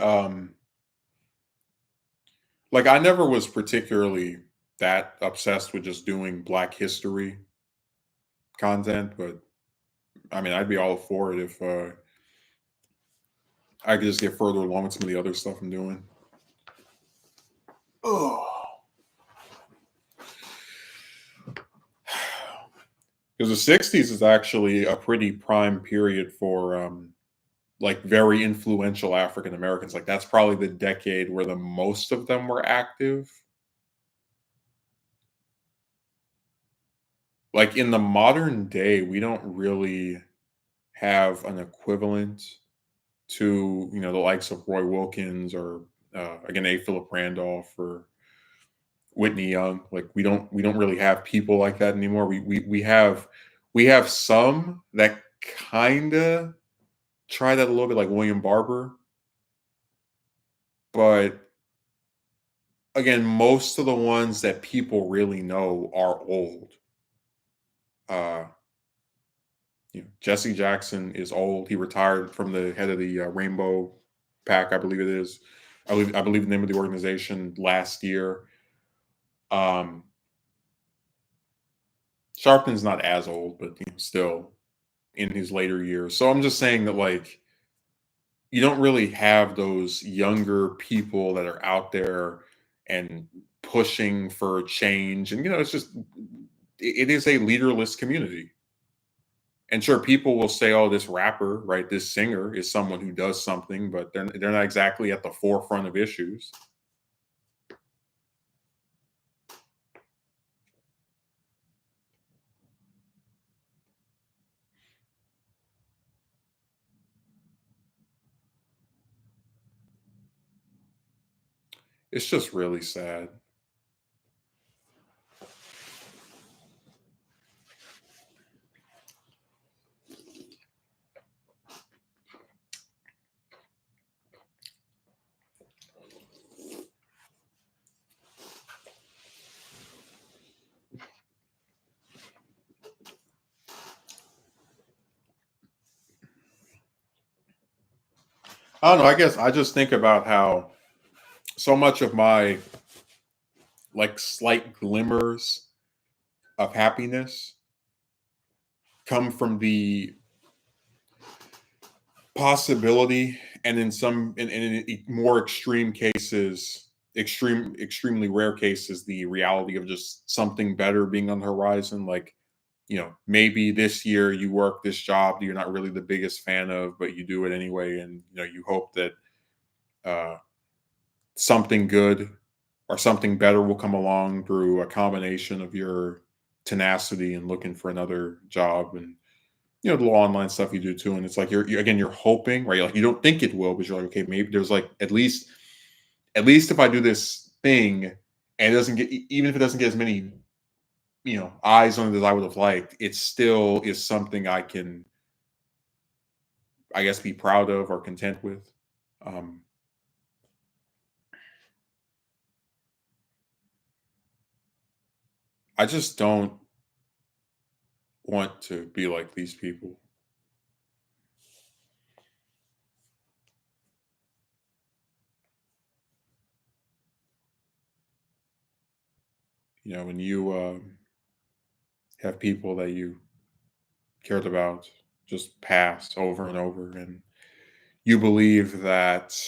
like I never was particularly that obsessed with just doing Black history content, but I mean, I'd be all for it if I could just get further along with some of the other stuff I'm doing. Oh, because the '60s is actually a pretty prime period for like very influential African Americans. Like that's probably the decade where the most of them were active. Like in the modern day, we don't really have an equivalent to the likes of Roy Wilkins or again A. Philip Randolph or Whitney Young. Like we don't really have people like that anymore. We have some that kind of try that a little bit, like William Barber, but again, most of the ones that people really know are old. Uh, Jesse Jackson is old. He retired from the head of the Rainbow Pack, I believe it is. I believe the name of the organization last year. Um, Sharpton's not as old, but still in his later years. So I'm just saying that like you don't really have those younger people that are out there and pushing for change. And it's just it is a leaderless community. And sure, people will say, "Oh, this rapper, right? This singer is someone who does something," but they're not exactly at the forefront of issues. It's just really sad. I don't know. I guess I just think about how so much of my like slight glimmers of happiness come from the possibility, and in some in more extreme cases, extremely rare cases, the reality of just something better being on the horizon. Like maybe this year you work this job that you're not really the biggest fan of, but you do it anyway, and you hope that uh, something good or something better will come along through a combination of your tenacity and looking for another job, and the little online stuff you do too. And it's like you're hoping, right? Like you don't think it will, but you're like, okay, maybe there's like at least if I do this thing and it doesn't get even if it doesn't get as many eyes on it as I would have liked, it still is something I can, I guess, be proud of or content with. Um, I just don't want to be like these people. When you have people that you cared about just pass over and over, and you believe that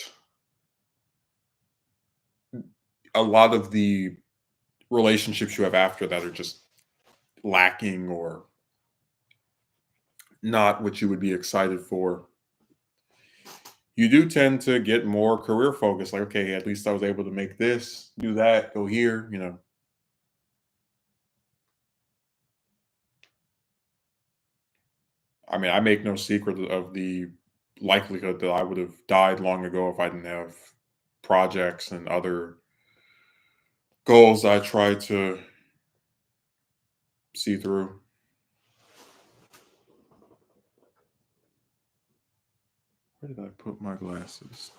a lot of the relationships you have after that are just lacking or not what you would be excited for, you do tend to get more career focused. Like, okay, at least I was able to make this, do that, go here, you know. I mean, I make no secret of the likelihood that I would have died long ago if I didn't have projects and other goals I try to see through. Where did I put my glasses?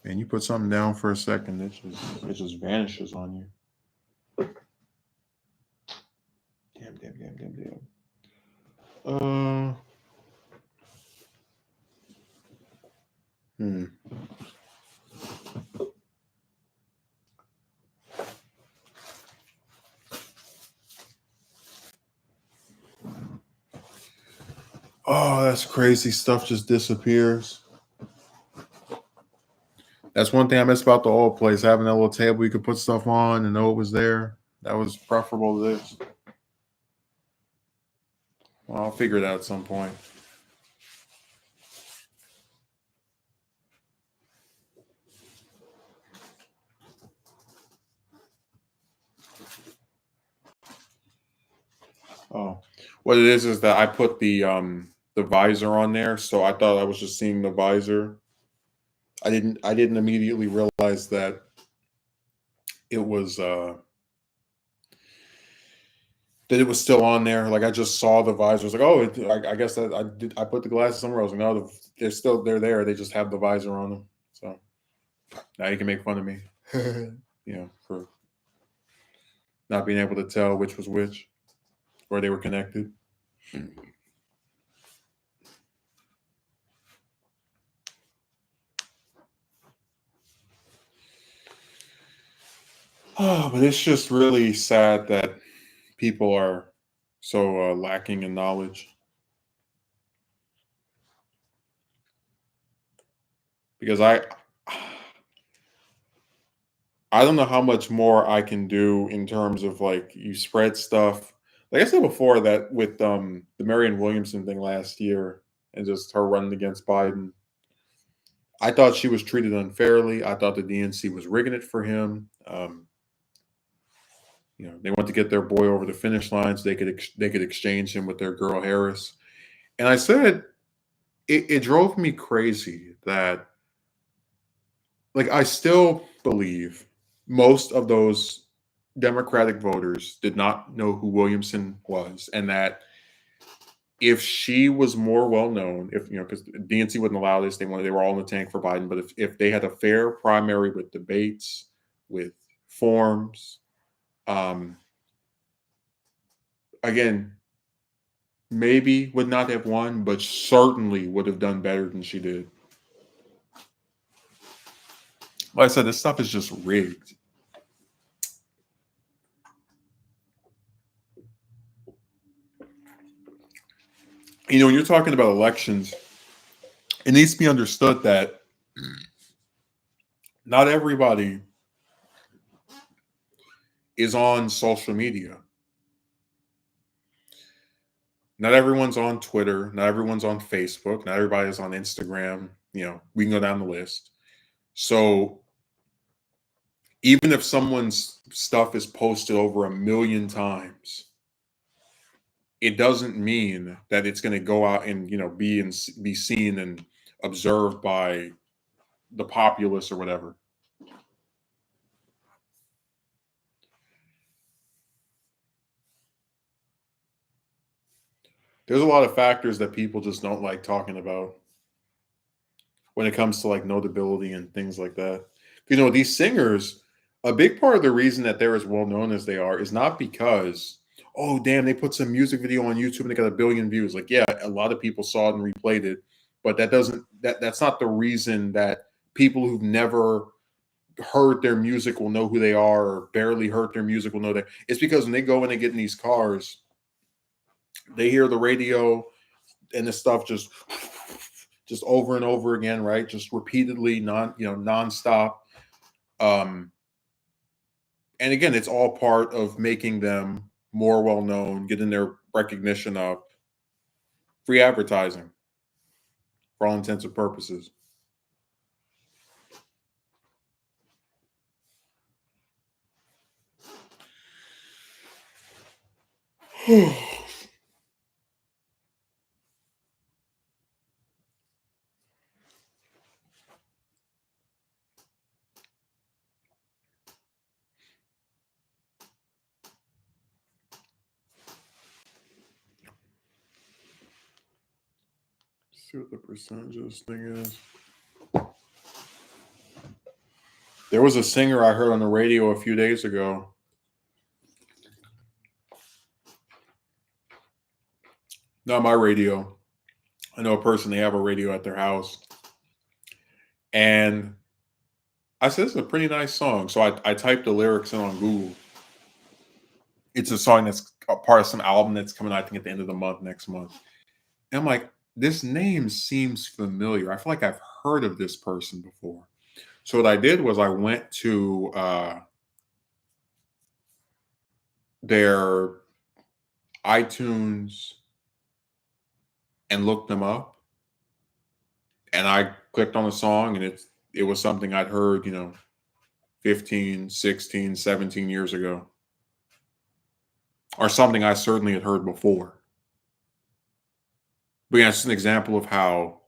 And you put something down for a second, it just vanishes on you. Damn. Uh, hmm. Oh, that's crazy. Stuff just disappears. That's one thing I miss about the old place, having that little table you could put stuff on and know it was there. That was preferable to this. Well, I'll figure it out at some point. Oh, what it is that I put the visor on there, so I thought I was just seeing the visor. I didn't immediately realize that it was it was still on there. Like I just saw the visor. I was like, oh, I guess that I put the glasses somewhere else. No, they're there. They just have the visor on them. So now you can make fun of me, for not being able to tell which was which or they were connected. Oh, but it's just really sad that people are so lacking in knowledge because I don't know how much more I can do in terms of like you spread stuff. Like I said before, that with the Marianne Williamson thing last year and just her running against Biden, I thought she was treated unfairly. I thought the DNC was rigging it for him. They want to get their boy over the finish line so they could exchange him with their girl Harris. And I said it drove me crazy that like I still believe most of those Democratic voters did not know who Williamson was, and that if she was more well known, if because DNC wouldn't allow this, they were all in the tank for Biden. But if they had a fair primary with debates, with forms, um, again, maybe would not have won, but certainly would have done better than she did. Like I said, this stuff is just rigged. When you're talking about elections, it needs to be understood that not everybody is on social media. Not everyone's on Twitter. Not everyone's on Facebook. Not everybody's on Instagram. We can go down the list. So even if someone's stuff is posted over 1 million times, it doesn't mean that it's going to go out and be seen and observed by the populace or whatever. There's a lot of factors that people just don't like talking about when it comes to like notability and things like that. These singers, a big part of the reason that they're as well known as they are is not because, oh damn, they put some music video on YouTube and they got 1 billion views. Like, yeah, a lot of people saw it and replayed it, but that's not the reason that people who've never heard their music will know who they are, or barely heard their music will know that. It's because when they go in and get in these cars, they hear the radio and the stuff just over and over again, right? Just repeatedly, nonstop. Um, and again, it's all part of making them more well known, getting their recognition of free advertising for all intents and purposes. See what the percentage of this thing is. There was a singer I heard on the radio a few days ago. Not my radio. I know a person, they have a radio at their house. And I said, this is a pretty nice song. So I typed the lyrics in on Google. It's a song that's a part of some album that's coming out, I think, at the end of the month, next month. And I'm like, this name seems familiar. I feel like I've heard of this person before. So what I did was I went to their iTunes and looked them up. And I clicked on the song, and it was something I'd heard, 15, 16, 17 years ago. Or something I certainly had heard before. But yeah, it's an example of how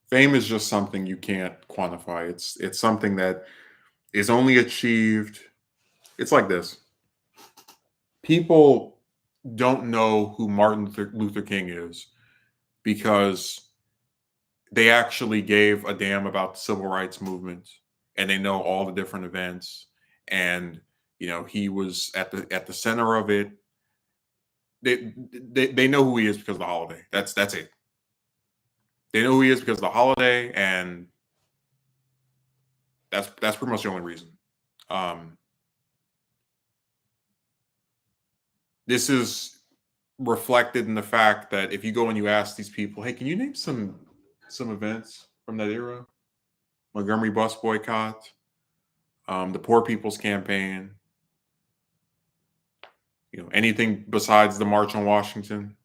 fame is just something you can't quantify. It's something that is only achieved. It's like this. People don't know who Martin Luther King is because they actually gave a damn about the civil rights movement, and they know all the different events, and he was at the center of it. They know who he is because of the holiday. That's it. They know who he is because of the holiday, and that's pretty much the only reason. This is reflected in the fact that if you go and you ask these people, hey, can you name some events from that era? Montgomery bus boycott, the Poor People's Campaign, anything besides the March on Washington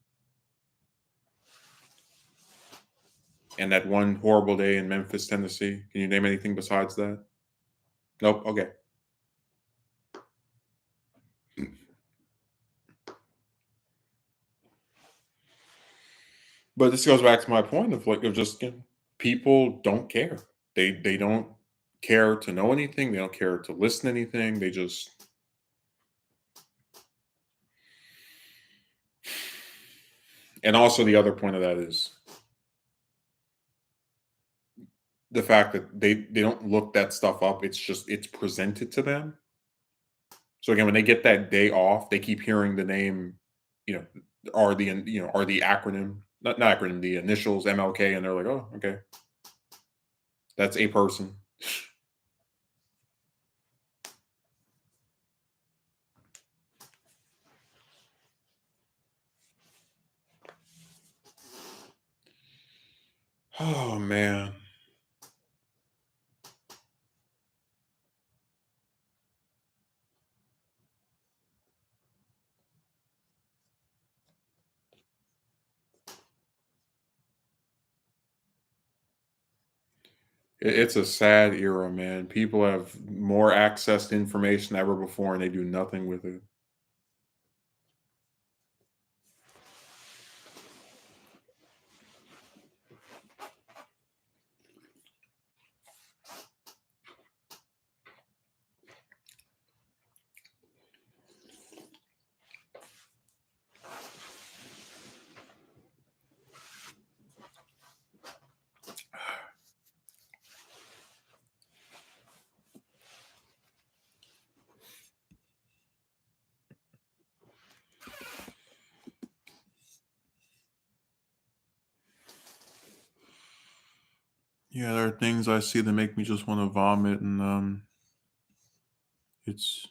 and that one horrible day in Memphis, Tennessee. Can you name anything besides that? Nope. Okay. But this goes back to my point of just people don't care. They don't care to know anything. They don't care to listen to anything. They just and also the other point of that is the fact that they don't look that stuff up. It's presented to them. So again, when they get that day off, they keep hearing the name, or the acronym, not acronym, the initials MLK, and they're like, oh, okay, that's a person. Oh man. It's a sad era, man. People have more access to information than ever before, and they do nothing with it. Yeah, there are things I see that make me just want to vomit, and it's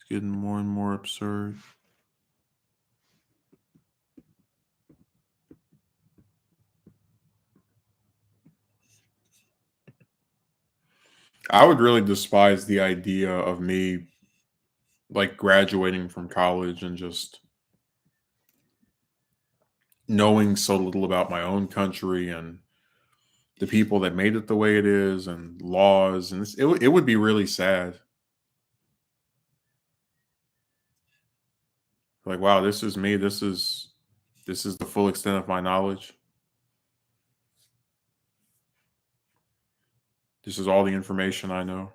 getting more and more absurd. I would really despise the idea of me like graduating from college and just knowing so little about my own country and the people that made it the way it is and laws and it would be really sad. Like, wow, this is me. This is the full extent of my knowledge. This is all the information I know.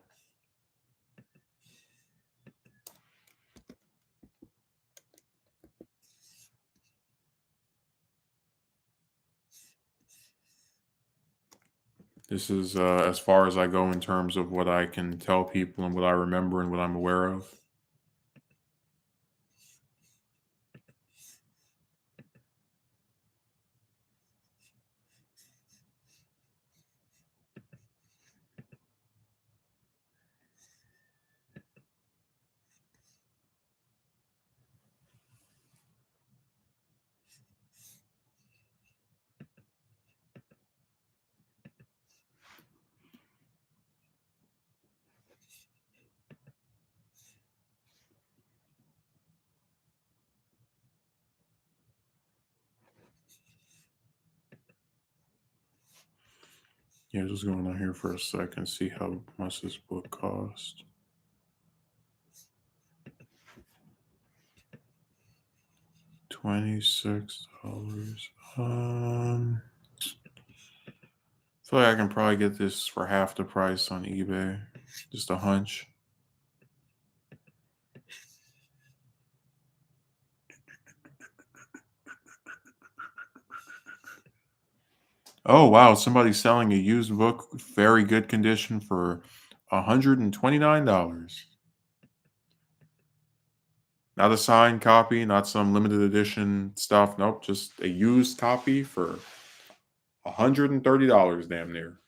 This is as far as I go in terms of what I can tell people and what I remember and what I'm aware of. Yeah, just going on here for a second, see how much this book cost. $26. I feel like I can probably get this for half the price on eBay. Just a hunch. Oh wow, somebody's selling a used book, very good condition for $129. Not a signed copy, not some limited edition stuff. Nope, just a used copy for $130 damn near.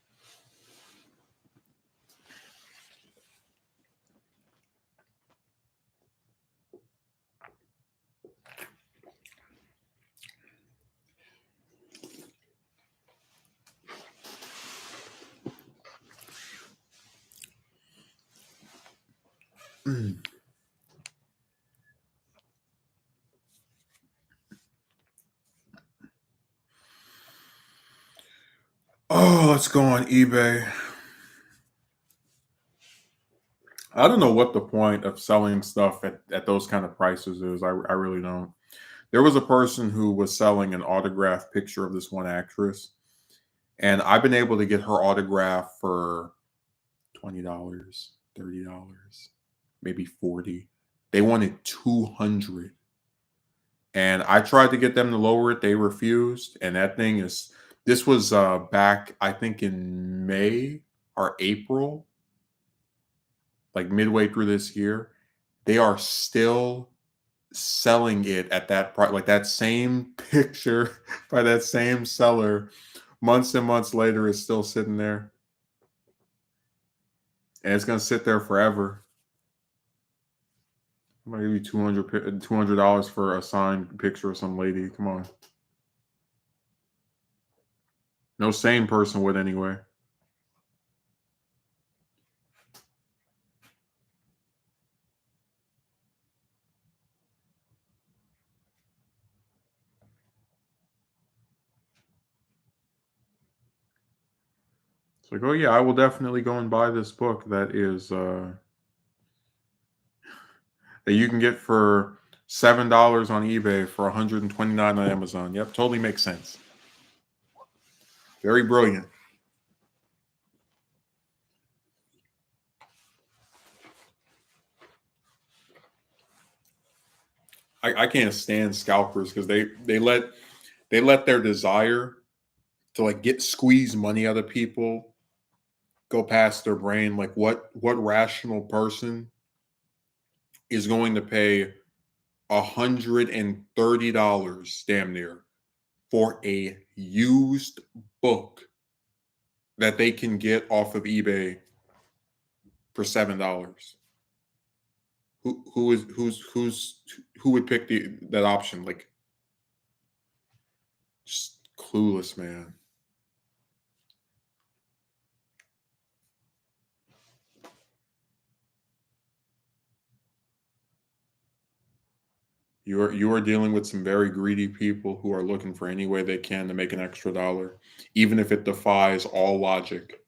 Mm. Oh, let's go on eBay. I don't know what the point of selling stuff at those kind of prices is. I really don't. There was a person who was selling an autographed picture of this one actress, and I've been able to get her autograph for $20, $30, maybe 40. They wanted 200. And I tried to get them to lower it. They refused. And that thing is this was back, I think in May or April, like midway through this year. They are still selling it at that price, like that same picture by that same seller months and months later is still sitting there. And it's gonna sit there forever. Maybe $200 for a signed picture of some lady. Come on. No sane person would anyway. It's like, oh yeah, I will definitely go and buy this book that you can get for $7 on eBay for 129 on Amazon. Yep, totally makes sense. Very brilliant. I can't stand scalpers because they let their desire to like get squeeze money out of people go past their brain. Like what rational person is going to pay $130 damn near for a used book that they can get off of eBay for $7? Who would pick that option? Like just clueless, man. You are dealing with some very greedy people who are looking for any way they can to make an extra dollar, even if it defies all logic.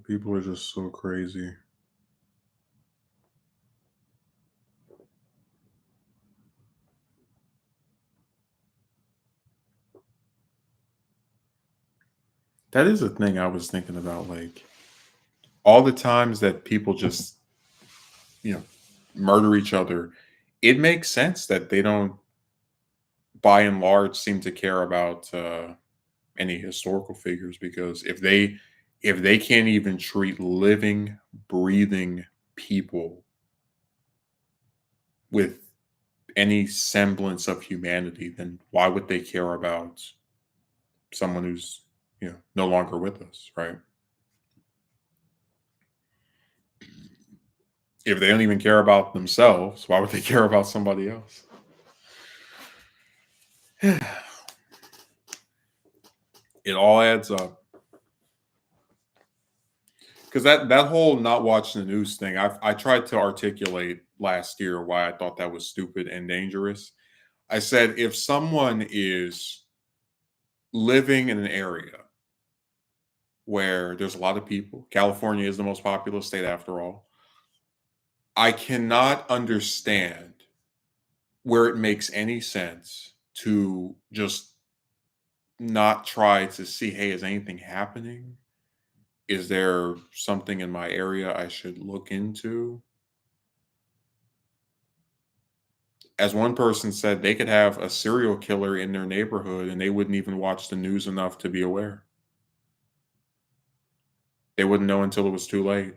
People are just so crazy. That is a thing I was thinking about. Like all the times that people just, you know, murder each other, it makes sense that they don't, by and large, seem to care about any historical figures because if they can't even treat living, breathing people with any semblance of humanity, then why would they care about someone who's no longer with us, right? If they don't even care about themselves, why would they care about somebody else? It all adds up. Because that whole not watching the news thing, I tried to articulate last year why I thought that was stupid and dangerous. I said if someone is living in an area where there's a lot of people, California is the most populous state after all. I cannot understand where it makes any sense to just not try to see, hey, is anything happening? Is there something in my area I should look into? As one person said, they could have a serial killer in their neighborhood and they wouldn't even watch the news enough to be aware. They wouldn't know until it was too late.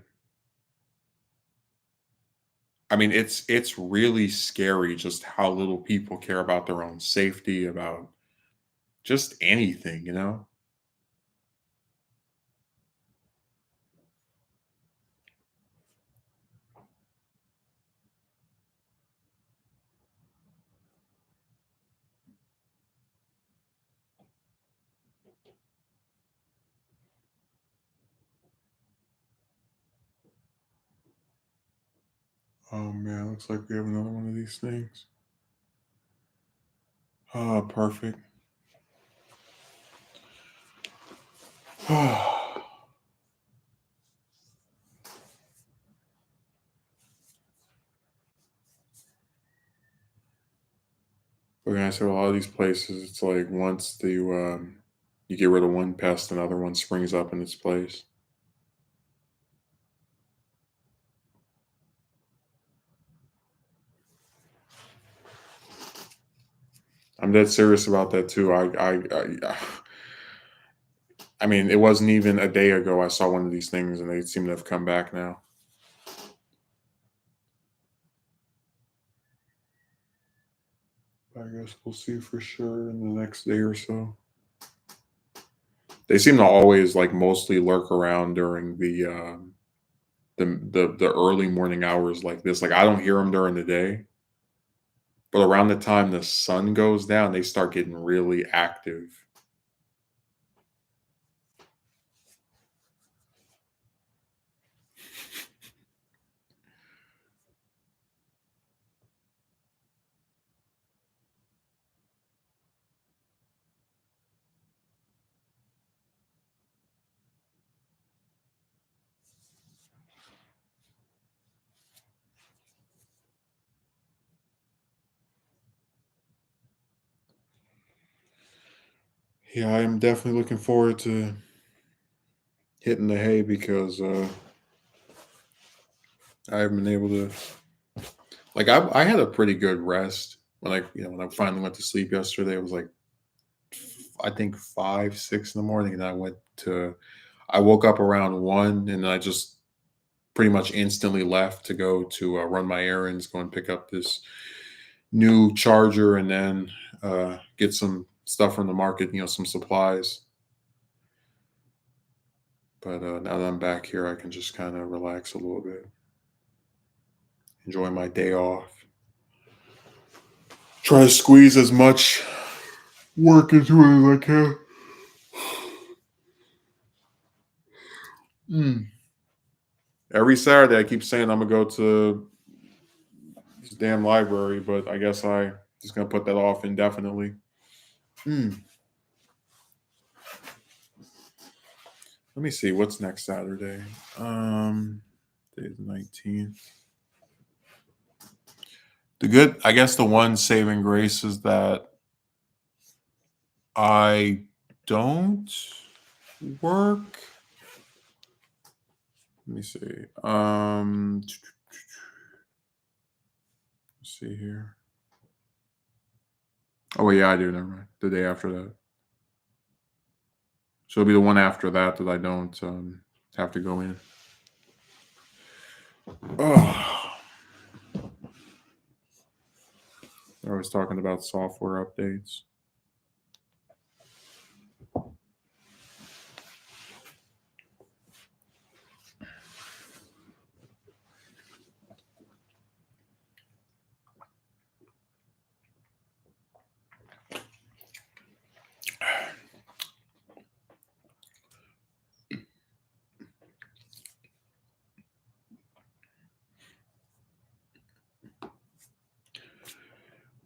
I mean, it's really scary just how little people care about their own safety, about just anything, you know? Oh man, looks like we have another one of these things. Oh, perfect. We're gonna say a lot of these places, it's like once you get rid of one pest, another one springs up in its place. I'm dead serious about that too. I mean, it wasn't even a day ago I saw one of these things, and they seem to have come back now. I guess we'll see for sure in the next day or so. They seem to always like mostly lurk around during the early morning hours like this. Like I don't hear them during the day, but around the time the sun goes down, they start getting really active. Yeah, I am definitely looking forward to hitting the hay because I haven't been able to. Like I had a pretty good rest when I finally went to sleep yesterday. It was like I think 5, 6 in the morning, and I woke up around 1, and I just pretty much instantly left to go to run my errands, go and pick up this new charger, and then get some stuff from the market, some supplies. But now that I'm back here, I can just kind of relax a little bit, enjoy my day off, try to squeeze as much work into it as I can. Mm. Every Saturday, I keep saying I'm gonna go to this damn library, but I guess I just gonna put that off indefinitely. Mm. Let me see what's next Saturday. Today's the 19th. I guess the one saving grace is that I don't work. Let me see. Let's see here. Oh yeah, I do. Never mind. The day after that. So it'll be the one after that that I don't have to go in. Oh, I was talking about software updates.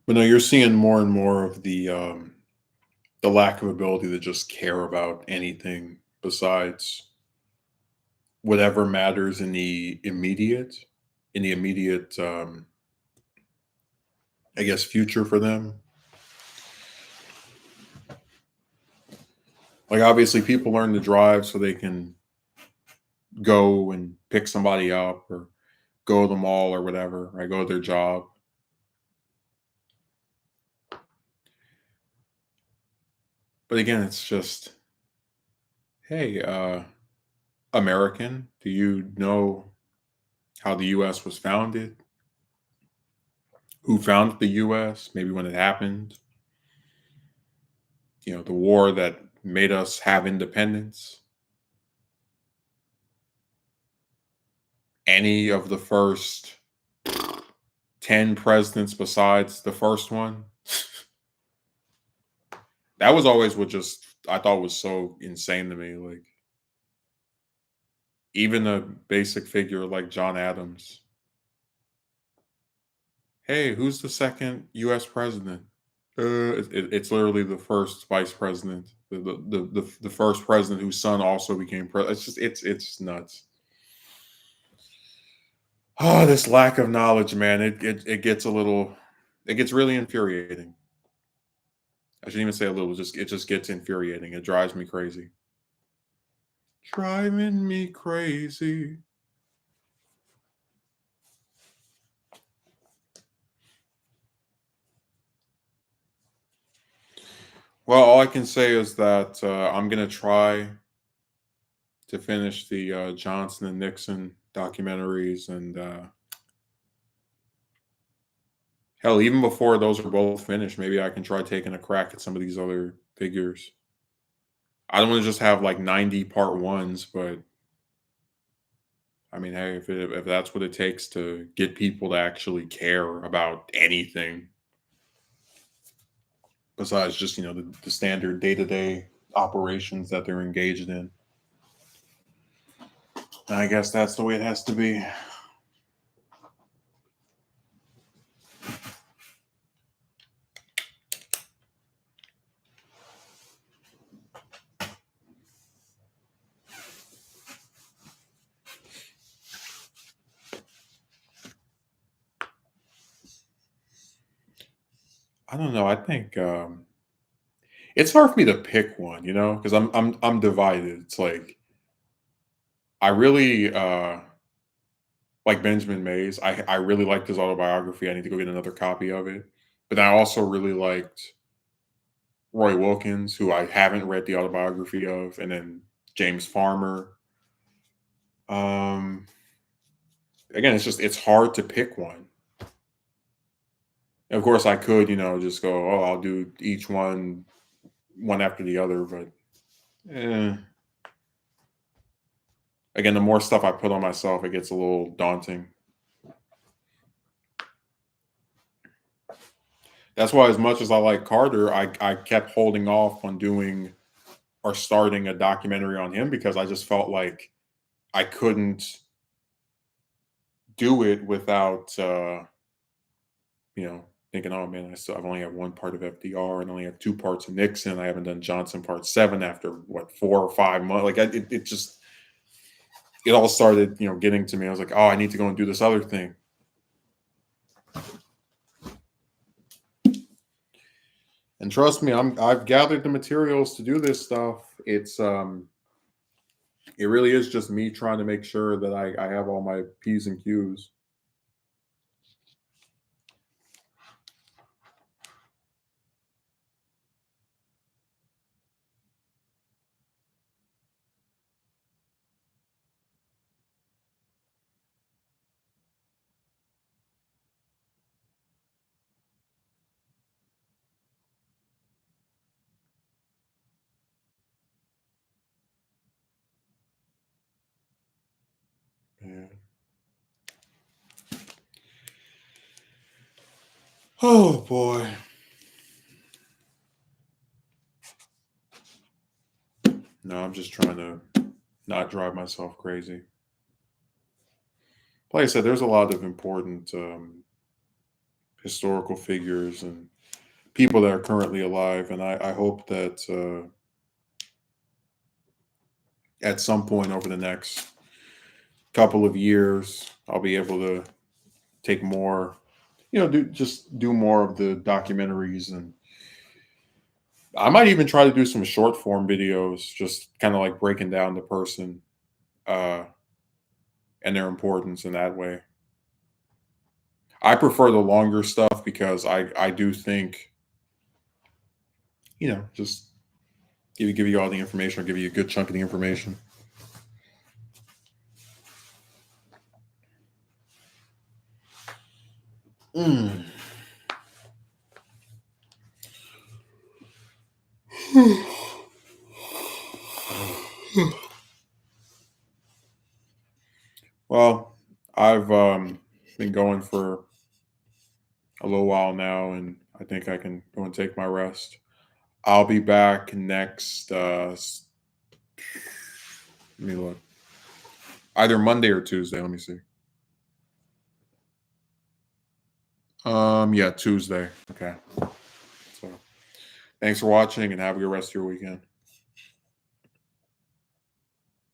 But no, you're seeing more and more of the lack of ability to just care about anything besides whatever matters in the immediate I guess future for them. Like obviously people learn to drive so they can go and pick somebody up or go to the mall or whatever, right? Go to their job. But again, it's just, hey, American, do you know how the US was founded? Who founded the US? Maybe when it happened? The war that made us have independence. Any of the first 10 presidents besides the first one? That was always what just I thought was so insane to me. Like, even a basic figure like John Adams. Hey, who's the second US president? It's literally the first vice president, the first president whose son also became president. It's nuts. Oh, this lack of knowledge, man. It gets it gets really infuriating. I shouldn't even say a little. It just gets infuriating. It drives me crazy. Driving me crazy. Well, all I can say is that I'm gonna try to finish the Johnson and Nixon documentaries, and hell, even before those are both finished, maybe I can try taking a crack at some of these other figures. I don't want to just have like 90 part ones, but I mean, hey, if that's what it takes to get people to actually care about anything besides just the standard day to day operations that they're engaged in, I guess that's the way it has to be. I don't know. I think it's hard for me to pick one, because I'm divided. It's like I really like Benjamin Mays. I really liked his autobiography. I need to go get another copy of it. But I also really liked Roy Wilkins, who I haven't read the autobiography of, and then James Farmer. Um, again, it's hard to pick one. Of course, I could, just go, oh, I'll do each one after the other, but eh. Again, the more stuff I put on myself, it gets a little daunting. That's why, as much as I like Carter, I kept holding off on doing or starting a documentary on him because I just felt like I couldn't do it without, thinking, oh man, I've only have one part of FDR and only have two parts of Nixon. I haven't done Johnson part 7 after what 4 or 5 months. Like it just it all started, getting to me. I was like, oh, I need to go and do this other thing. And trust me, I've gathered the materials to do this stuff. It really is just me trying to make sure that I have all my P's and Q's. Yeah. Oh boy. No, I'm just trying to not drive myself crazy. Like I said, there's a lot of important historical figures and people that are currently alive, and I hope that at some point over the next couple of years, I'll be able to take more, do more of the documentaries, and I might even try to do some short form videos, just kind of like breaking down the person uh, and their importance in that way. I prefer the longer stuff because I do think, just give you all the information or give you a good chunk of the information. Mm. Well, I've been going for a little while now, and I think I can go and take my rest. I'll be back next. Let me look. Either Monday or Tuesday. Let me see. Yeah, Tuesday. Okay. So, thanks for watching, and have a good rest of your weekend.